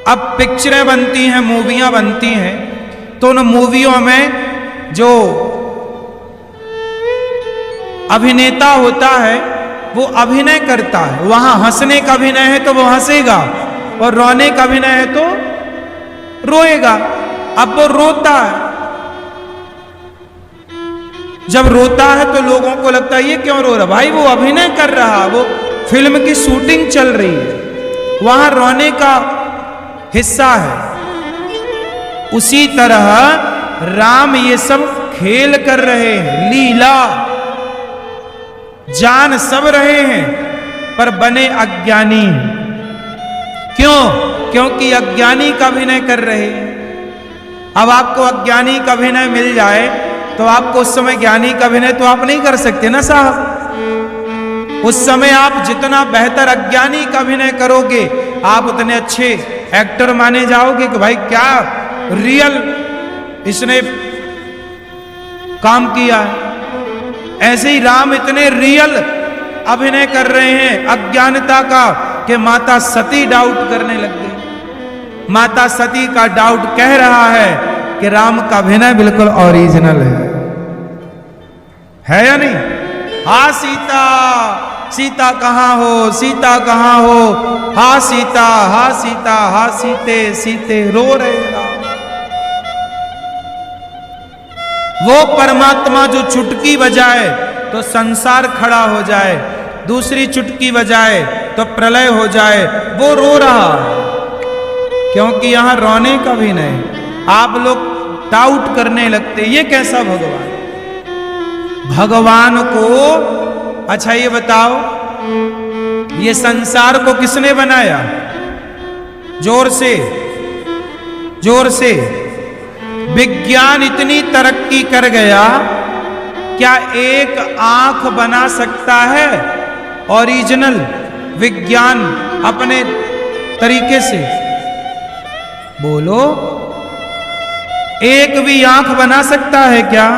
अब पिक्चरें बनती हैं, मूवियां बनती हैं, तो उन मूवियों में जो अभिनेता होता है वो अभिनय करता है। वहां हंसने का अभिनय है तो वो हंसेगा, और रोने का अभिनय है तो रोएगा। अब वो रोता है, जब रोता है तो लोगों को लगता है ये क्यों रो रहा? भाई वो अभिनय कर रहा, वो फिल्म की शूटिंग चल रही है, वहां रोने का हिस्सा है। उसी तरह राम ये सब खेल कर रहे हैं, लीला जान सब रहे हैं, पर बने अज्ञानी। क्यों? क्योंकि अज्ञानी का अभिनय कर रहे हैं। अब आपको अज्ञानी का अभिनय मिल जाए तो आपको उस समय ज्ञानी का अभिनय तो आप नहीं कर सकते ना साहब। उस समय आप जितना बेहतर अज्ञानी का अभिनय करोगे, आप उतने अच्छे एक्टर माने जाओगे कि भाई क्या रियल इसने काम किया है। ऐसे ही राम इतने रियल अभिनय कर रहे हैं अज्ञानता का कि माता सती डाउट करने लग गई। माता सती का डाउट कह रहा है कि राम का अभिनय बिल्कुल ओरिजिनल है या नहीं? हाँ सीता, सीता कहाँ हो, सीता कहाँ हो, हाँ सीता, हाँ सीता, हाँ सीते, सीते, रो रहे राम। वो परमात्मा जो चुटकी बजाए तो संसार खड़ा हो जाए, दूसरी चुटकी बजाए तो प्रलय हो जाए, वो रो रहा है। क्योंकि यहां रोने का भी नहीं। आप लोग डाउट करने लगते, ये कैसा भगवान? भगवान को, अच्छा ये बताओ, ये संसार को किसने बनाया? जोर से, जोर से। विज्ञान इतनी तरक्की कर गया, क्या एक आंख बना सकता है ओरिजिनल विज्ञान अपने तरीके से? बोलो, एक भी आंख बना सकता है क्या?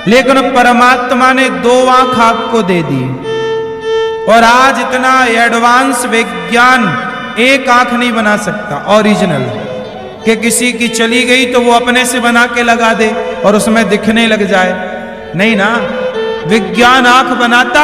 लेकिन परमात्मा ने 2 आंख आपको दे दी, और आज इतना एडवांस विज्ञान एक आंख नहीं बना सकता ओरिजिनल। कि किसी की चली गई तो वो अपने से बना के लगा दे और उसमें दिखने लग जाए। नहीं ना, विज्ञान आंख बनाता